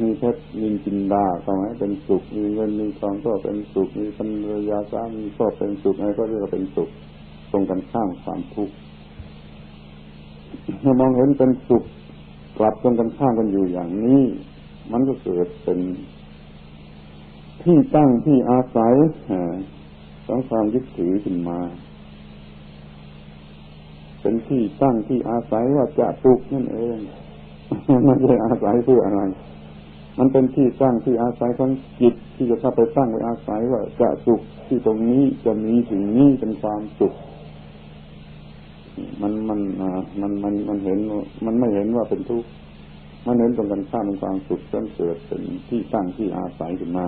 มีเพชรนินจินดาทำให้เป็นสุขมีเงินมีทองก็เป็นสุขมีภรรยาสามีก็เป็นสุขอะไรก็เรียกว่าเป็นสุขตรงกันข้ามความทุกข์ถ้ามองเห็นเป็นสุขกลับตรงกันข้ามกันอยู่อย่างนี้มันก็เกิดเป็น ที่ตั้งที่อาศัยของความยึดถือขึ้นมาเป็นที่ตั้งที่อาศัยว่าจะสุขนั่นเองไม่ใช่อาศัยเพื่ออะไรมันเป็นที่ตั้งที่อาศัยของจิตที่จะเข้าไปตั้งไว้อาศัยว่าจะสุขที่ตรงนี้จะมีสิ่งนี้เป็นความสุขมันเห็นมันไม่เห็นว่าเป็นทุกข์มันเห็นตรงกันข้ามเป็นความสุขจนเกิดเป็นที่ตั้งที่อาศัยขึ้นมา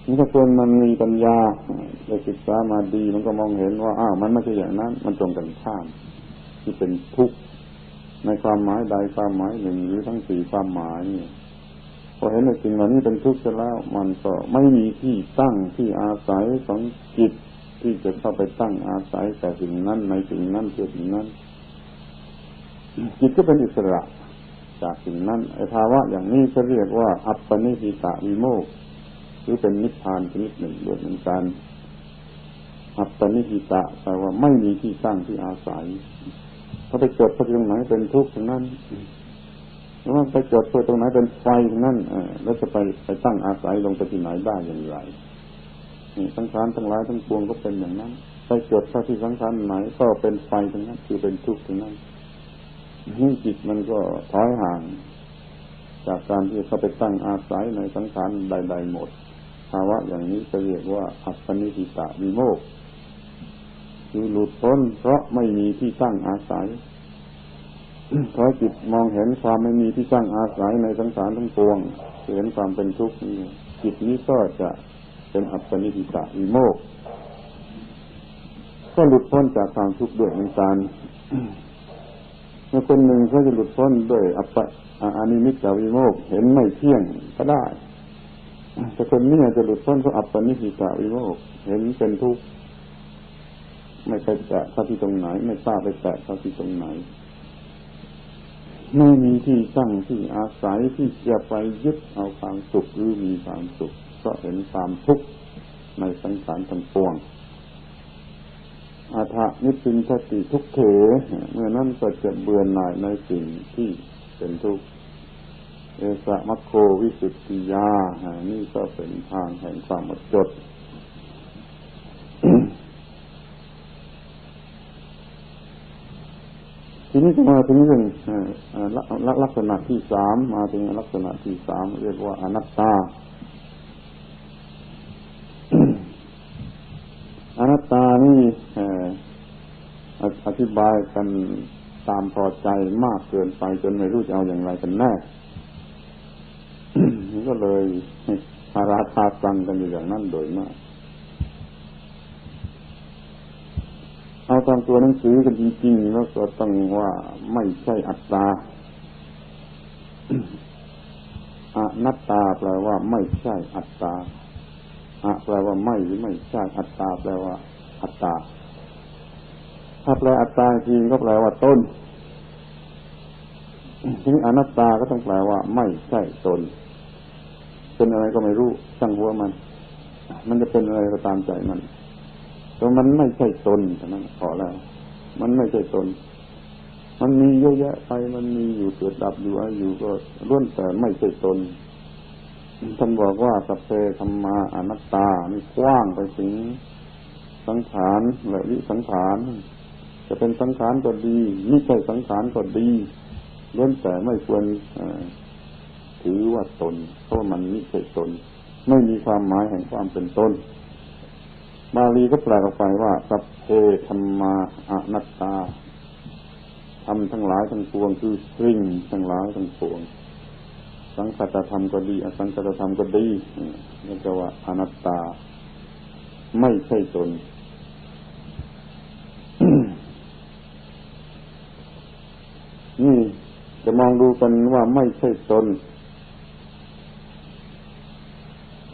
นี่ถ้าคนมันมีปัญญาได้ศึกษามาดีมันก็มองเห็นว่าอ้าวมันไม่ใช่อย่างนั้นมันตรงกันข้ามที่เป็นทุกข์ในความหมายใดความหมายหนึ่งหรือทั้งสี่ความหมายพอเห็นในสิ่งเหล่านี้เป็นทุกข์แล้วมันก็ไม่มีที่ตั้งที่อาศัยของจิตที่จะเข้าไปตั้งอาศัยแต่สิ่งนั้นในสิ่งนั้นเพื่อสิ่งนั้นจิตก็เป็นอิสระจากสิ่งนั้นไอ้ภาวะอย่างนี้เขาเรียกว่าอัปปนิหิตวิโมกข์หรือเป็นนิพพานชนิดหนึ่งด้วยเหมือนกันอัปปนิหิตะแปลว่าไม่มีที่ตั้งที่อาศัยถ้าไปจดไปตรงไหนเป็นทุกข์ตรงนั้นแล้วไปจดไปตรงไหนเป็นไฟตรงนั้นแล้วจะไปตั้งอาศัยลงไปที่ไหนได้อย่างไรนี่สังขารทั้งหลายทั้งปวงก็เป็นอย่างนั้นไปจดเข้าที่สังขารไหนก็เป็นไฟตรงนั้นคือเป็นทุกข์ตรงนั้นนี่จิตมันก็ถอยห่างจากการที่เขาไปตั้งอาศัยในสังขารใดๆหมดภาวะอย่างนี้จะเรียกว่าอัปปนิหิตวิโมกข์คือหลุดพ้นเพราะไม่มีที่ตั้งอาศัยเพราะจิตมองเห็นความไม่มีที่ตั้งอาศัยในสังขารทั้งปวงเห็นความเป็นทุกข์นี้จิตนี้ก็จะเป็นอัปปนิหิตวิโมกข์ก็หลุดพ้นจากความทุกข์ด้วยเหมือนกันเมื่อคนหนึ่งเขาจะหลุดพ้นด้วยอนิมิตตวิโมกข์เห็นไม่เที่ยงก็ได้แต่คนนี้จะหลุดพ้นเพราะอัปปนิหิตวิโมกข์เห็นเป็นทุกข์ไม่ไปแตะเข้าที่ตรงไหนไม่ทราบไปแตะเข้าที่ตรงไหนไม่มีที่ตั้งที่อาศัยที่จะไปยึดเอาความสุขหรือมีความสุขก็เห็นความทุกข์ในสังขารทั้งปวงอาทะนิพพินทติทุกเขเมื่อนั้นก็จะเบื่อหน่ายในสิ่งที่เป็นทุกข์เอสะมัคโควิสุทธิยานี่ก็เป็นทางแห่งความหมดจด ทีนี้จะมาถึงเรื่องลักษณะที่สามมาถึงลักษณะที่สามเรียกว่าอนัตตา อนัตตานี่อธิบายกันตามพอใจมากเกินไปจนไม่รู้จะเอาอย่างไรกันแน่ ก็เลยหาราคาสั่งกันอยู่อย่างนั้นโดยมากเอาตามตัวหนังสือกันจริงๆแล้วก็ต้องว่าไม่ใช่อัตตา อนัตตาแปลว่าไม่ใช่อัตตาแปลว่าไม่หรือไม่ใช่อัตตาแปลว่าอัตตาถ้าแปลอัตตาจริงก็แปลว่าต้นทีนี้อนัตตาก็ต้องแปลว่าไม่ใช่ตนเป็นอะไรก็ไม่รู้ช่างหัวมันจะเป็นอะไรก็ตามใจมันแต่มันไม่ใช่ตนเท่านั้นพอแล้วมันไม่ใช่ตนมันมีเยอะแยะไปมันมีอยู่เกิดดับอยู่อะไรอยู่ก็ล้วนแต่ไม่ใช่ตนท่านบอกว่าสัพเพธัมมาอนัตตานี่กว้างไปถึงสังขารและวิสังขารจะเป็นสังขารก็ดีไม่ใช่สังขารก็ดีล้วนแต่ไม่ควรถือว่าตนเพราะมันไม่ใช่ตนไม่มีความหมายแห่งความเป็นตนบาลีก็แปลออกไปว่าสัพเพธัมมาอนัตตาธรรมทั้งหลายทั้งปวงคือสิ่งทั้งหลายทั้งปวงสังคตธรรมก็ดีอสังคตธรรมก็ดีนี่ก็ว่าอนัตตาไม่ใช่ตน นี่จะมองดูกันว่าไม่ใช่ตน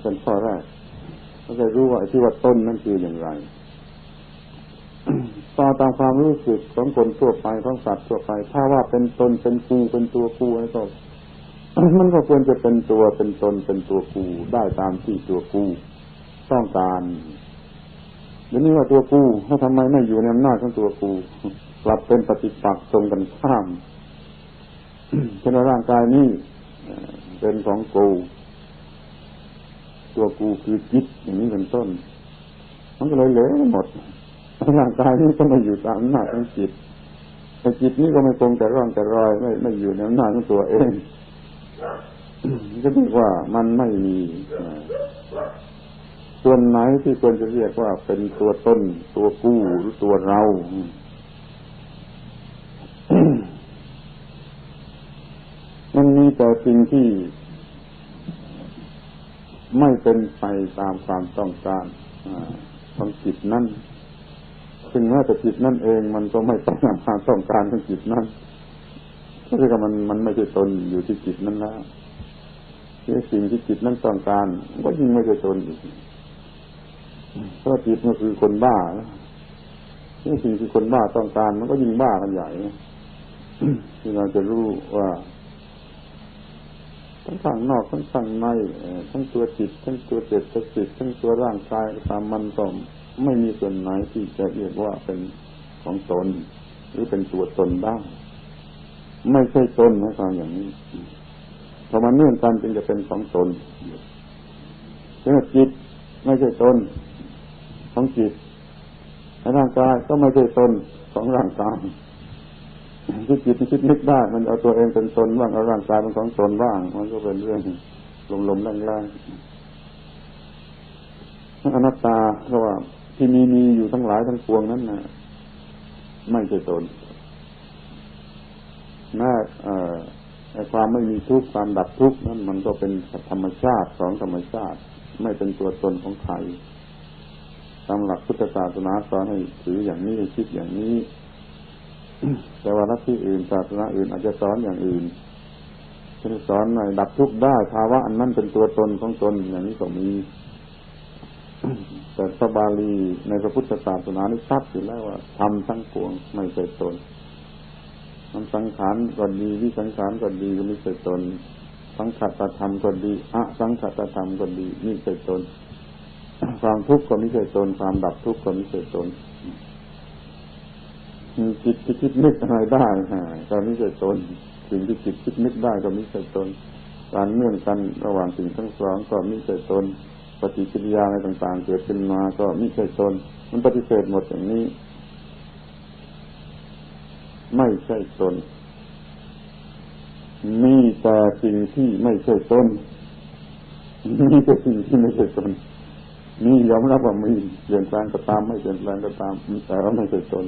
เป็นข้อแรกเราจะรู้ว่าที่ว่าต้นนั่นคืออย่างไร ต่อตามความรู้สึกของคนทั่วไปของสัตว์ทั่วไปถ้าว่าเป็นตนเป็นกูเป็นตัวกูอะไรก็ มันก็ควรจะเป็นตัวเป็นตนเป็นตัวกูได้ตามที่ตัวกูต้องการเดี๋ยวนี้ว่าตัวกูถ้าทำไมไม่อยู่ในอำนาจของตัวกูกลับเป็นปฏิปักษ์ตรงกันข้ามเช่นร่างกายนี้เป็นของกู ตัวกูคือจิตอย่างนี้เป็นต้นมันก็เลยเหลวหมดร่างกายนี้ก็ไม่อยู่ตามอำนาจของจิตแต่จิตนี้ก็ไม่คงแต่ร่างแต่รอยไม่อยู่ในอำนาจของตัวเองก็เรียกว่ามันไม่มีส่วนไหนที่ควรจะเรียกว่าเป็นตัวตนตัวกูหรือตัวเรามันมีแต่สิ่งที่ไม่เป็นไปตามความต้องการของจิตนั้นซึ่งแม้แต่จิตนั่นเองมันก็ไม่ตามความต้องการของจิตนั้นก็คือว่ามันไม่ใช่ตนอยู่ที่จิตนั้นแล้วที่สิ่งที่จิตนั้นต้องการก็ยิ่งไม่ใช่ตนอีกเพราะจิตมันคือคนบ้าที่สิ่งที่คนบ้าต้องการมันก็ยิ่งบ้ากันใหญ่ที่เราจะรู้ว่าทั้งข้างนอกทั้งข้างในทั้งตัวจิตทั้งตัวเจตสิกทั้งตัวร่างกายตามมันก็ไม่มีส่วนไหนที่จะเรียกว่าเป็นของตนหรือเป็นตัวตนได้ไม่ใช่ตนนะความอย่างนี้พอมันเนื่องกันจึงจะเป็นของตนเช่นจิตไม่ใช่ตนของจิตร่างกายก็ไม่ใช่ตนของร่างกายที่จิตคิดนึกได้มันเอาตัวเองเป็นตนบ้างเอาร่างกายเป็นของตนบ้างมันก็เป็นเรื่องลมๆแรงๆอนัตตาเพราะว่าที่มีอยู่ทั้งหลายทั้งปวงนั้นน่ะไม่ใช่ตนแม้ความไม่มีทุกข์ความดับทุกข์นั้นมันก็เป็นธรรมชาติของธรรมชาติไม่เป็นตัวตนของใครตามหลักพุทธศาสนาสอนให้ถืออย่างนี้คิดอย่างนี้แต่ว่าลัทธิอื่นศาสนาอื่นอาจจะสอนอย่างอื่นเช่นสอนในดับทุกข์ได้ภาวะอันนั้นเป็นตัวตนของตนอย่างนี้ก็มีแต่พระบาลีในพระพุทธศาสนานี่ชัดอยู่แล้วว่าธรรมทั้งปวงไม่ใช่ตนมันสังขารก็ดีวิสังขารก็ดีก็ไม่ใช่ตนสังขตธรรมก็ดีอสังขตธรรมก็ดีไม่ใช่ตนความทุกข์ก็ไม่ใช่ตนความดับทุกข์ก็ไม่ใช่ตนจิตที่คิดนึกอะไรได้ก็ไม่ใช่ตนสิ่งที่จิตคิดนึกได้ก็ไม่ใช่ตนการเนื่องกันระหว่างสิ่งทั้งสองก็ไม่ใช่ตนปฏิกิริยาอะไรต่างๆเกิดขึ้นมาก็ไม่ใช่ตนมันปฏิเสธหมดอย่างนี้ไม่ใช่ตนมีแต่สิ่งที่ไม่ใช่ตนมีแต่สิ่งที่ไม่ใช่ตนมียอมรับว่ามีเปลี่ยนแปลงก็ตามไม่เปลี่ยนแปลงก็ตามแต่ว่าไม่ใช่ตน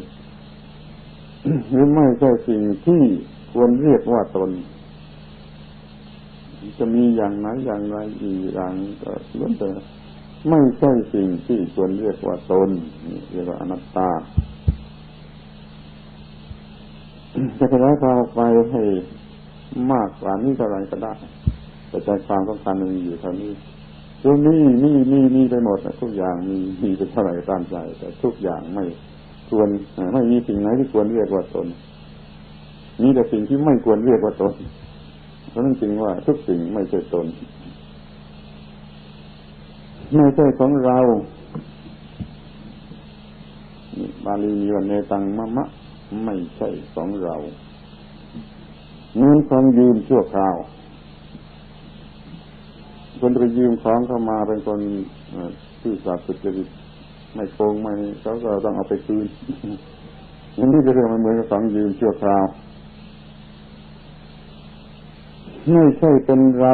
หรือไม่ใช่สิ่งที่ควรเรียกว่าตนจะมีอย่างไหนอย่างไรอีกอย่างก็ล้วนแต่ไม่ใช่สิ่งที่ควรเรียกว่าตนเรียกว่าอนัตตาจะขยายความไปให้มากกว่านี้เท่าไรก็ได้แต่ใจความสำคัญมันอยู่เท่านี้ตัวนี้ไปหมดทุกอย่างมีเป็นเท่าไรก็ตามใจแต่ทุกอย่างไม่ควรไม่มีสิ่งไหนที่ควรเรียกว่าตนมีแต่สิ่งที่ไม่ควรเรียกว่าตนเพราะนั้นจึงว่าทุกสิ่งไม่ใช่ตนไม่ใช่ของเราบาลีมีว่าเนตังมะมะไม่ใช่ของเราเงินของยืมชั่วคราวคนไปยืมของเข้ามาเป็นคนซื่อสัตย์สุจริตไม่โกงไม่เขาก็ต้องเอาไปคืนอย่างนี้จะเรียกมันเหมือนกับของยืมชั่วคราวไม่ใช่เป็นเรา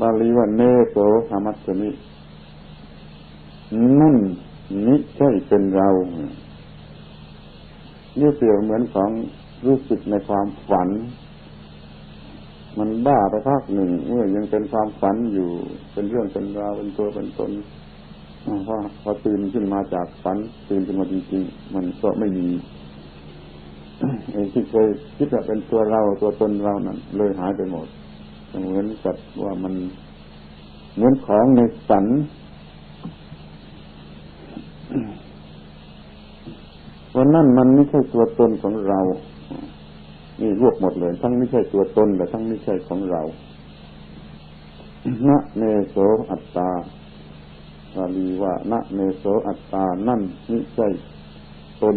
บาลีว่าเนโสธรรมัสสมินั่นนิใช่เป็นเรานี่เปรียบเหมือนของรู้สึกในความฝันมันบ้าไปพักหนึ่งเมื่อยังเป็นความฝันอยู่เป็นเรื่องเป็นราวเป็นตัวเป็นตนพอตื่นขึ้นมาจากฝันตื่นขึ้นมาจริงๆมันก็ไม่มีที่เคยคิดว่าเป็นตัวเราตัวตนเรานั้นเลยหายไปหมดเหมือนกับว่ามันเหมือนของในฝันวันนั้นมันไม่ใช่ตัวตนของเรานี่รวบหมดเลยทั้งไม่ใช่ตัวตนและทั้งไม่ใช่ของเรานะเนโสอัตตาบาลีว่านะเนโสอัตตานั่นไม่ใช่ตน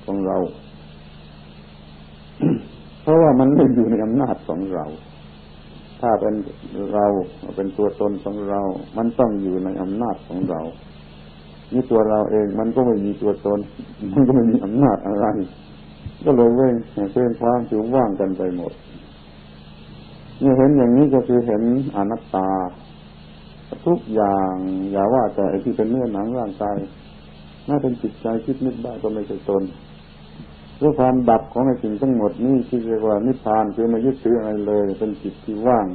ของเราเพราะว่ามันไม่อยู่ในอำนาจของเรา ถ้าเป็นเราเป็นตัวตนของเรามันต้องอยู่ในอำนาจของเรานี่ตัวเราเองมันก็ไม่มีตัวตนมันก็ไม่มีอำนาจอะไรก็เลยเว้งความถึงว่างกันไปหมดนี่เห็นอย่างนี้ก็คือเห็นอนัตตาทุกอย่างอย่าว่าแต่ไอ้ที่เป็นเนื้อหนังร่างกายน่าเป็นจิตใจคิดนึกได้ก็ไม่ใช่ตนเรื่องความดับของไอ้สิ่งทั้งหมดนี่ที่เรียกว่านิพพานคือไม่ยึดถืออะไรเลยเป็นจิตที่ว่าง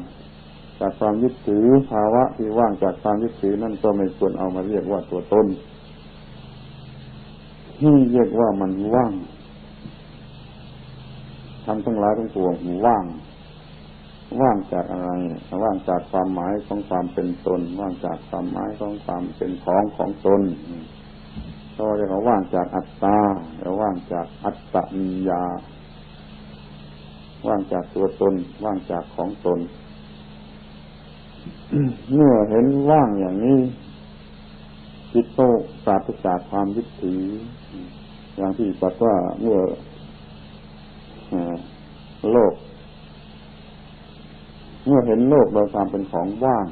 จากความยึดถือภาวะที่ว่างจากความยึดถือนั่นก็ไม่ควรเอามาเรียกว่าตัวตนที่เรียกว่ามันว่างทำทั้งหลายทั้งปวงว่างจากอะไรว่างจากความหมายของความเป็นตนว่างจากความหมายของความเป็นของตนก็เรียกว่าว่างจากอัตตาแล้วว่างจากอัตตนิยาว่างจากตัวตนว่างจากของตน เมื่อเห็นว่างอย่างนี้จิตก็ปราศจากความยึดถืออย่างที่ตรัสว่าเมื่อโลกเมื่อเห็นโลกโดยความเป็นของว่าง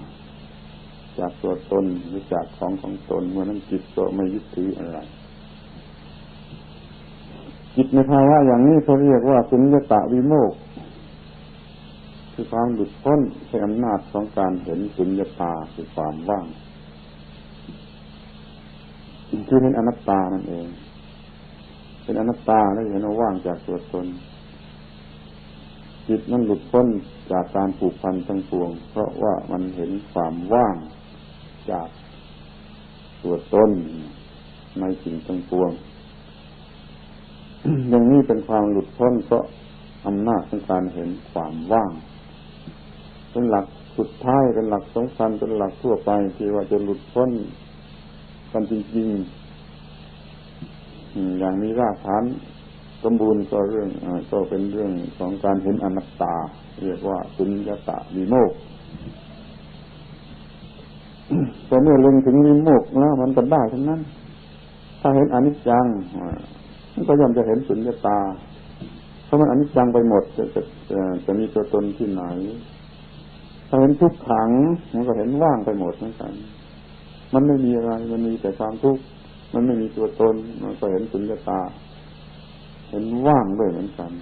จากตัวตนหรือจากของตนเมื่อนั้นจิตก็ไม่ยึดถืออะไรจิตในภาวะอย่างนี้เขาเรียกว่าสุญญตวิโมกข์คือความหลุดพ้นใช้อำนาจของการเห็นสุญญตาคือความว่างคือเห็นอนัตตานั่นเองเป็นอนัตตาแล้วเห็นว่าว่างจากตัวตนจิตนั้นหลุดพ้นจากการผูกพันทั้งปวงเพราะว่ามันเห็นความว่างจากตัวตนในสิ่งทั้งปวง อย่างนี้เป็นความหลุดพ้นเพราะอำนาจของการเห็นความว่างเป็นหลักสุดท้ายเป็นหลักสำคัญเป็นหลักทั่วไปที่ว่าจะหลุดพ้นกันจริงๆอย่างมีรากฐานสมบูรณ์ก็เป็นเรื่องของการเห็นอนัตตาเรียกว่าสุญญตวิโมกข์แต่เมื่อเล็งถึงวิโมกข์แล้วมันก็ได้ทั้งนั้นถ้าเห็นอนิจจังมันก็ย่อมจะเห็นสุญญตาเพราะมันอนิจจังไปหมดจะมีตัวตนที่ไหนถ้าเห็นทุกขังมันก็เห็นว่างไปหมดเหมือนกันมันไม่มีอะไรมันมีแต่ความทุกข์มันไม่มีตัวตนมันก็เห็นสุญญตาเห็นว่างด้วยเหมือนกัน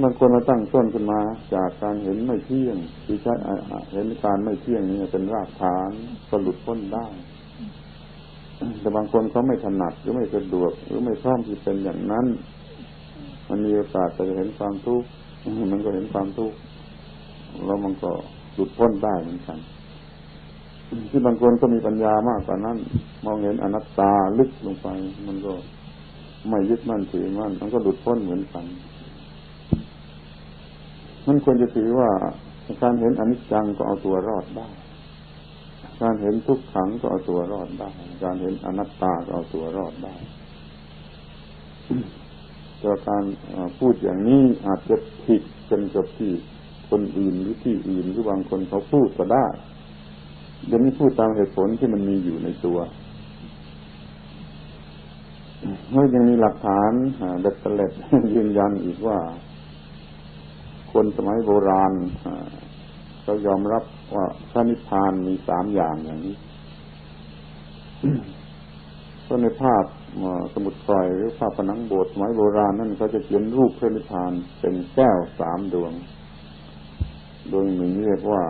บางคนมาตั้งต้นขึ้นมาจากการเห็นไม่เที่ยงที่ใช้เห็นการไม่เที่ยงนี่เป็นรากฐานก็หลุดพ้นได้แต่บางคนเขาไม่ถนัดหรือไม่สะดวกหรือไม่พร้อมที่เป็นอย่างนั้นมันมีโอกาสจะเห็นความทุกข์มันก็เห็นความทุกข์แล้วมันก็หลุดพ้นได้เหมือนกันที่บางคนก็มีปัญญามากกว่านั้นมองเห็นอนัตตาลึกลงไปมันก็ไม่ยึดมั่นถือมั่นมันก็หลุดพ้นเหมือนกันมันควรจะถือว่าการเห็นอนิจจังก็เอาตัวรอดได้การเห็นทุกขังก็เอาตัวรอดได้การเห็นอนัตตาก็เอาตัวรอดได้แต่การพูดอย่างนี้อาจจะผิดกันกับที่คนอื่นหรือที่อื่นหรือบางคนเขาพูดก็ได้เดี๋ยวนี้พูดตามเหตุผลที่มันมีอยู่ในตัวเมื่อยังมีหลักฐานเด็ดเล็ดยืนยันอีกว่าคนสมัยโบราณเขายอมรับว่าพระนิพพานมี3อย่างอย่างนี้ก็ในภาพสมุดคอยหรือภาพผนังโบสถ์สมัยโบราณนั่นเขาจะเขียนรูปพระนิพพานเป็นแก้ว3ดวงดวงหนึ่งเรียกว่า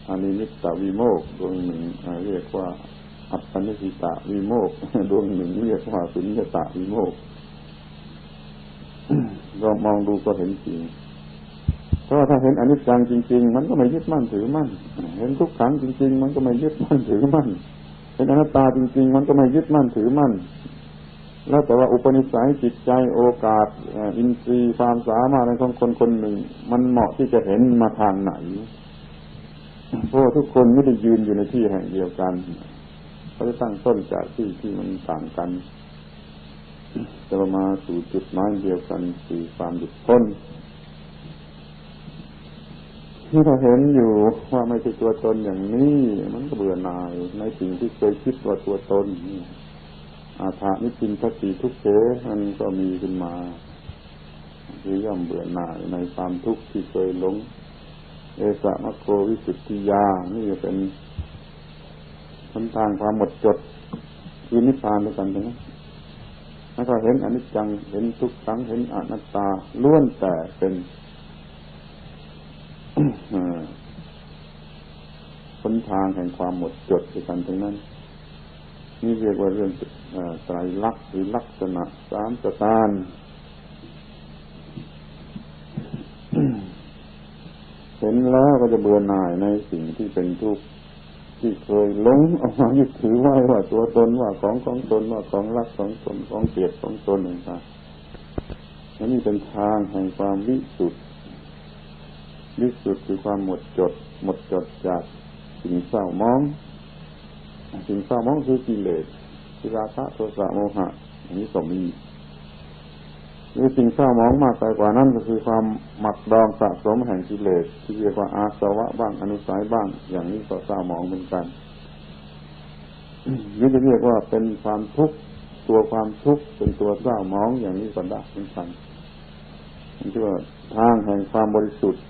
อนิมิตตวิโมกข์ดวงหนึ่งเรียกว่าอัปปนิหิตวิโมกข์ดวงหนึ่งเรียกว่าสุญญตวิโมกข์เรามองดูก็เห็นจริงเพราะถ้าเห็นอนิจจังจริงๆมันก็ไม่ยึดมั่นถือมั่นเห็นทุกขังจริงๆมันก็ไม่ยึดมั่นถือมั่นเห็นอนัตตาจริงๆมันก็ไม่ยึดมั่นถือมั่นแล้วแต่ว่าอุปนิสัยจิตใจโอกาสอินทรีย์ความสามารถของคนคนหนึ่งมันเหมาะที่จะเห็นมาทางไหนเพราะทุกคนไม่ได้ยืนอยู่ในที่แห่งเดียวกันเขาจะตั้งต้นจากที่มันต่างกันจะมาสู่จุดหมายเดียวกันคือความหลุดพ้นที่เราเห็นอยู่ว่าไม่ใช่ตัวตนอย่างนี้มันก็เบื่อหน่ายในสิ่งที่เคยคิดว่าตัวตนอาถานิพินทติทุกเขมันก็มีขึ้นมาคือย่อมเบื่อหน่ายในความทุกข์ที่เคยหลง เอสะมะโกวิสุทธิยานี่เป็นหนทางความหมดจดคือนิพพานด้วยกันนะแล้วก็เห็นอนิจจังเห็นทุกขังเห็นอนัตตาล้วนแต่เป็นหนทางแห่งความหมดจดด้วยกันทั้งนั้นนี่เรียกว่าเรื่องไตรลักษณ์หรือลักษณะ3ประการเห็นแล้วก็จะเบื่อหน่ายในสิ่งที่เป็นทุกข์ที่เคยหลงเอามายึดถือไว้ว่าตัวตนว่าของตนว่าของรักของตนของเกลียดของตนต่างๆนี่เป็นทางแห่งความวิสุทธิ์คือความหมดจดจากสิ่งเศร้าหมองคือกิเลสคือราคะโทสะโมหะอันนี้ก็มีหรือสิ่งเศร้าหมองมากไปกว่านั้นก็คือความหมักดองสะสมแห่งกิเลสที่เรียกว่าอาสวะบ้างอนุสัยบ้างอย่างนี้ก็เศร้าหมองเหมือนกันหรือจะเรียกว่าเป็นความทุกข์ตัวความทุกข์เป็นตัวเศร้าหมองอย่างนี้ก็ได้เหมือนกันนี่คือทางแห่งความบริสุทธิ์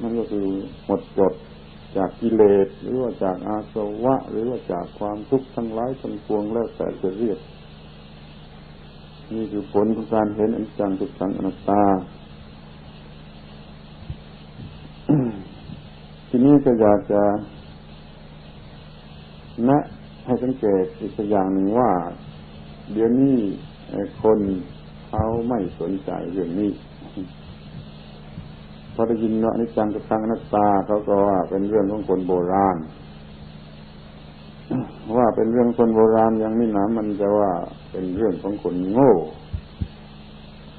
นั่นก็คือหมดจดจากกิเลสหรือว่าจากอาสวะหรือว่าจากความทุกข์ทั้งหลายทั้งปวงแล้วแต่จะเรียกนี่คือผลของการเห็นอนิจจังทุกขังอนัตตา ทีนี้ก็อยากจะแนะให้สังเกตอีกอย่างหนึ่งว่าเดี๋ยวนี้คนเขาไม่สนใจเรื่องนี้พอได้ยินว่าอนิจจังทุกขังอนัตตาเขาก็ว่าเป็นเรื่องของคนโบราณว่าเป็นเรื่องคนโบราณยังไม่หนามันจะว่าเป็นเรื่องของคนโง่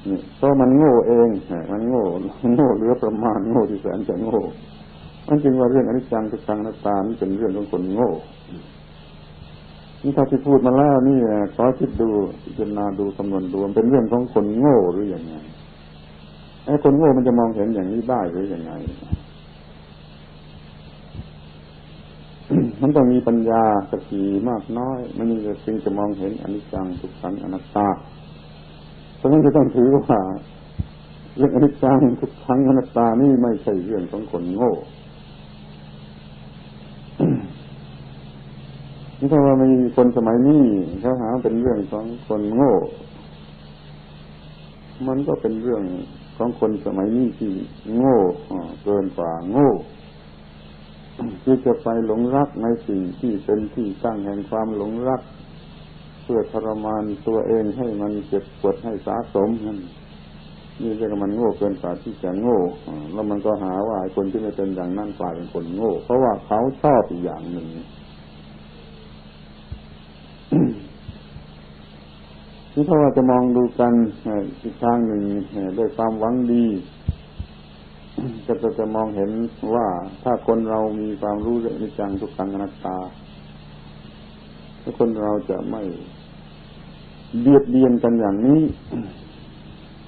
นี่เพราะมันโง่เองมันโง่เหลือประมาณโง่ที่แสนจะโง่มันจึงว่าเรื่องอนิจจังทุกขังอนัตตานี่เป็นเรื่องของคนโง่นี่ถ้าที่พูดมาแล้วนี่ขอคิดดูพิจารณาดูคำนวณดูมันเป็นเรื่องของคนโง่หรือยังไงไอ้คนโง่มันจะมองเห็นอย่างนี้ได้หรือยังไง มันต้องมีปัญญาสติมากน้อยมันจึงจะมองเห็นอนิจจังทุกขังอนัตตาเพราะฉะนั้นจะต้องถือว่าเรื่องอนิจจังทุกขังอนัตตานี่ไม่ใช่เรื่องของคนโง่ นี่ถ้าว่ามีคนสมัยนี้เขาหาเป็นเรื่องของคนโง่มันก็เป็นเรื่องของคนสมัยนี้ที่โง่เกินกว่าโง่ที่จะไปหลงรักในสิ่งที่เป็นที่ตั้งแห่งความหลงรักเพื่อทรมานตัวเองให้มันเจ็บปวดให้สะสมนั่นนี่เรียกว่ามันโง่เกินกว่าที่จะโง่แล้วมันก็หาว่าคนที่ไม่เป็นอย่างนั้นกลายเป็นคนโง่เพราะว่าเขาชอบอีกอย่างหนึ่งนี่ถ้าว่าจะมองดูกันอีกทางหนึ่งด้วยความหวังดีก็จะมองเห็นว่าถ้าคนเรามีความรู้เรื่องอนิจจังทุกขังอนัตตาถ้าคนเราจะไม่เบียดเบียนกันอย่างนี้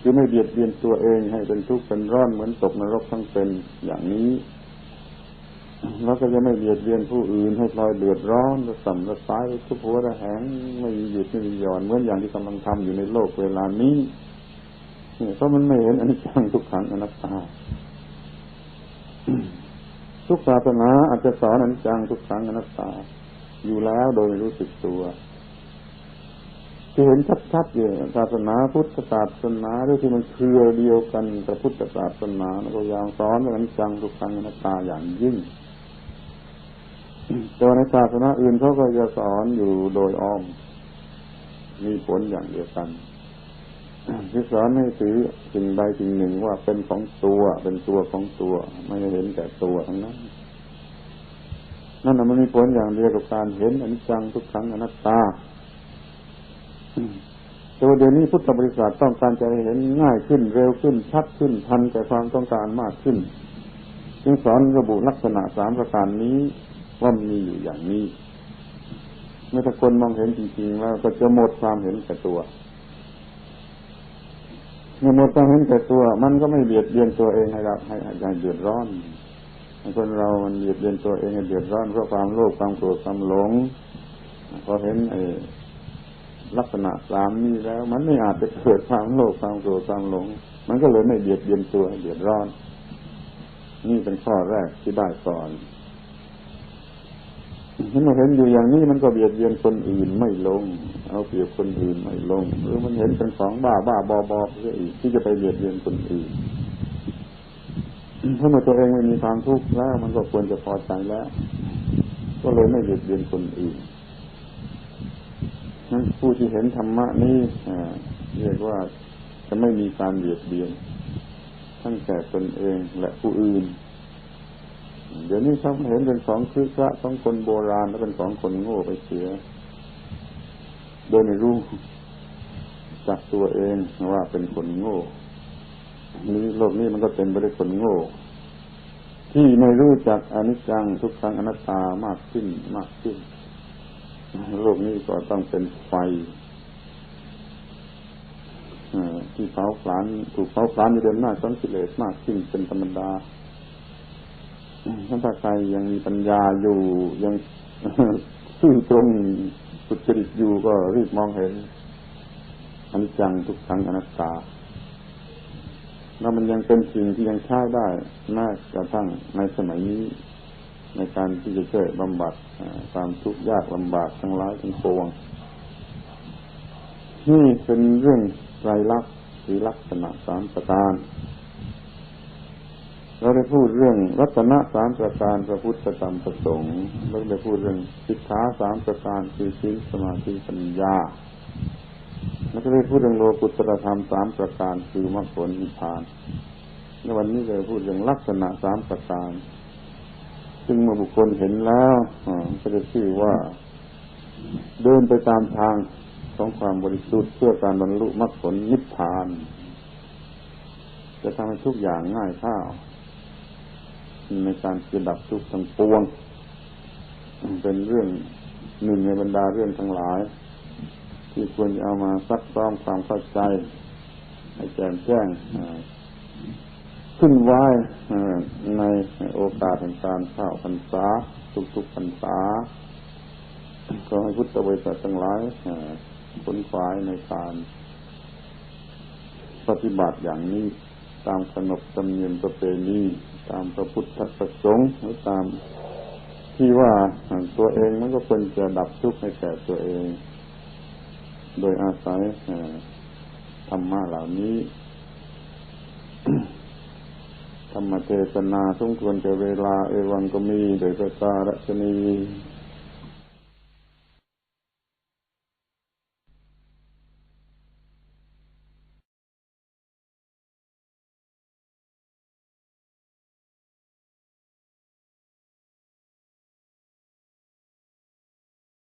คือไม่เบียดเบียนตัวเองให้เป็นทุกข์เป็นร้อนเหมือนตกนรกทั้งเป็นอย่างนี้แล้วก็จะไม่เบียดเบียนผู้อื่นให้พลอยเดือดร้อนระส่ำระสายทุกหัวระแหงไม่มีหยุดไม่มีหย่อนเหมือนอย่างที่กำลังทำอยู่ในโลกเวลานี้เพราะมันไม่เห็นอนิจจังทุกขังอนัตตาทุกศาสนาอาจจะสอนอนิจจังทุกขังอนัตตาอยู่แล้วโดยไม่รู้สึกตัวที่เห็นชัดๆอยู่ศาสนาพุทธศาสนาหรือที่มันเครือเดียวกันกับพุทธศาสนาแล้วก็ยังสอนอนิจจังทุกขังอนัตตาอย่างยิ่งแต่ในศาสนาอื่นเขาก็จะสอนอยู่โดยอ้อมมีผลอย่างเดียวกันที่สอนให้ถือสิ่งใดสิ่งหนึ่งว่าเป็นของตัวเป็นตัวของตัวไม่เห็นแต่ตัวทั้งนั้นนั่นมันมีผลอย่างเดียวกับการเห็นอนิจจังทุกขังอนัตตาแต่ว่าเดี๋ยวนี้พุทธบริษัทต้องการจะเห็นง่ายขึ้นเร็วขึ้นชัดขึ้นทันแก่ความต้องการมากขึ้นจึงสอนระบุลักษณะ3ประการนี้ว่ามีอยู่อย่างนี้เมื่อถ้าคนมองเห็นจริงๆแล้วก็จะหมดความเห็นแก่ตัวเมื่อหมดความเห็นแก่ตัวมันก็ไม่เบียดเบียนตัวเองให้เดือดร้อนคนเรามันเบียดเบียนตัวเองให้เดือดร้อนเพราะความโลภความโกรธความหลงพอเห็นลักษณะ3นี้แล้วมันไม่อาจจะเกิดความโลภความโกรธความหลงมันก็เลยไม่เบียดเบียนตัวให้เดือดร้อน นี่เป็นข้อแรกที่ได้ก่อนเมื่อเห็นอยู่อย่างนี้มันก็เบียดเบียนคนอื่นไม่ลงเอาเปรียบคนอื่นไม่ลงหรือมันเห็นเป็นของบ้าบอเสียอีกที่จะไปเบียดเบียนคนอื่นถ้าเมื่อตัวเองไม่มีความทุกข์แล้วมันก็ควรจะพอใจแล้วก็เลยไม่เบียดเบียนคนอื่นนั้นผู้ที่เห็นธรรมะนี้เรียกว่าจะไม่มีการเบียดเบียนทั้งแก่ตนเองและผู้อื่นเดี๋ยวนี้เขาเห็นเป็นของคือพระของคนโบราณและเป็นของคนโง่ไปเสียโดยไม่รู้จักตัวเองว่าเป็นคนโง่นี้โลกนี้มันก็เต็มไปด้วยคนโง่ที่ไม่รู้จักอนิจจังทุกขังอนัตตามากขึ้นโลกนี้ก็ต้องเป็นไฟที่เผาผลาญถูกเผาผลาญอยู่เดิมหน้าของกิเลสมากขึ้นเป็นธรรมดาถ้าใครยังมีปัญญาอยู่ยังซื่อตรงสุจริตอยู่ก็รีบมองเห็นอนิจจังทุกขังอนัตตาแล้วมันยังเป็นสิ่งที่ยังใช้ได้แม้กระทั่งในสมัยนี้ในการที่จะช่วยบำบัดความทุกข์ยากลำบากทั้งหลายทั้งปวงนี่เป็นเรื่องไตรลักษณ์หรือลักษณะ3ประการเราได้พูดเรื่องรัตนะ3ประการพระพุทธธรรมประสงค์เราได้พูดเรื่องสิกขา3ประการคือศีลสมาธิปัญญาแล้วก็ได้พูดเรื่องโลกุตตรธรรม3ประการคือมรรคผลนิพพานในวันนี้เราพูดเรื่องลักษณะ3ประการซึ่งเมื่อบุคคลเห็นแล้วก็จะชื่อว่าเดินไปตามทางของความบริสุทธิ์เพื่อการบรรลุมรรคผลนิพพานจะทำให้ทุกอย่างง่ายข้าวในการจะดับทุกข์ทั้งปวงเป็นเรื่องหนึ่งในบรรดาเรื่องทั้งหลายที่ควรจะเอามาซักซ้อมความเข้าใจให้แจ่มแจ้งขึ้นไว้ในโอกาสแห่งการเข้าพรรษาทุกๆพรรษาก็ให้พุทธบริษัททั้งหลายผลขวายในการปฏิบัติอย่างนี้ตามขนบธรรมเนียมประเพณีตามพระพุทธประสงค์หรือตามที่ว่าตัวเองมันก็ควรจะดับทุกข์ให้แก่ตัวเองโดยอาศัยธรรมะเหล่านี้ธรรมเทศนาสมควรแก่เวลาเอวังก็มีโดยประการฉะนี้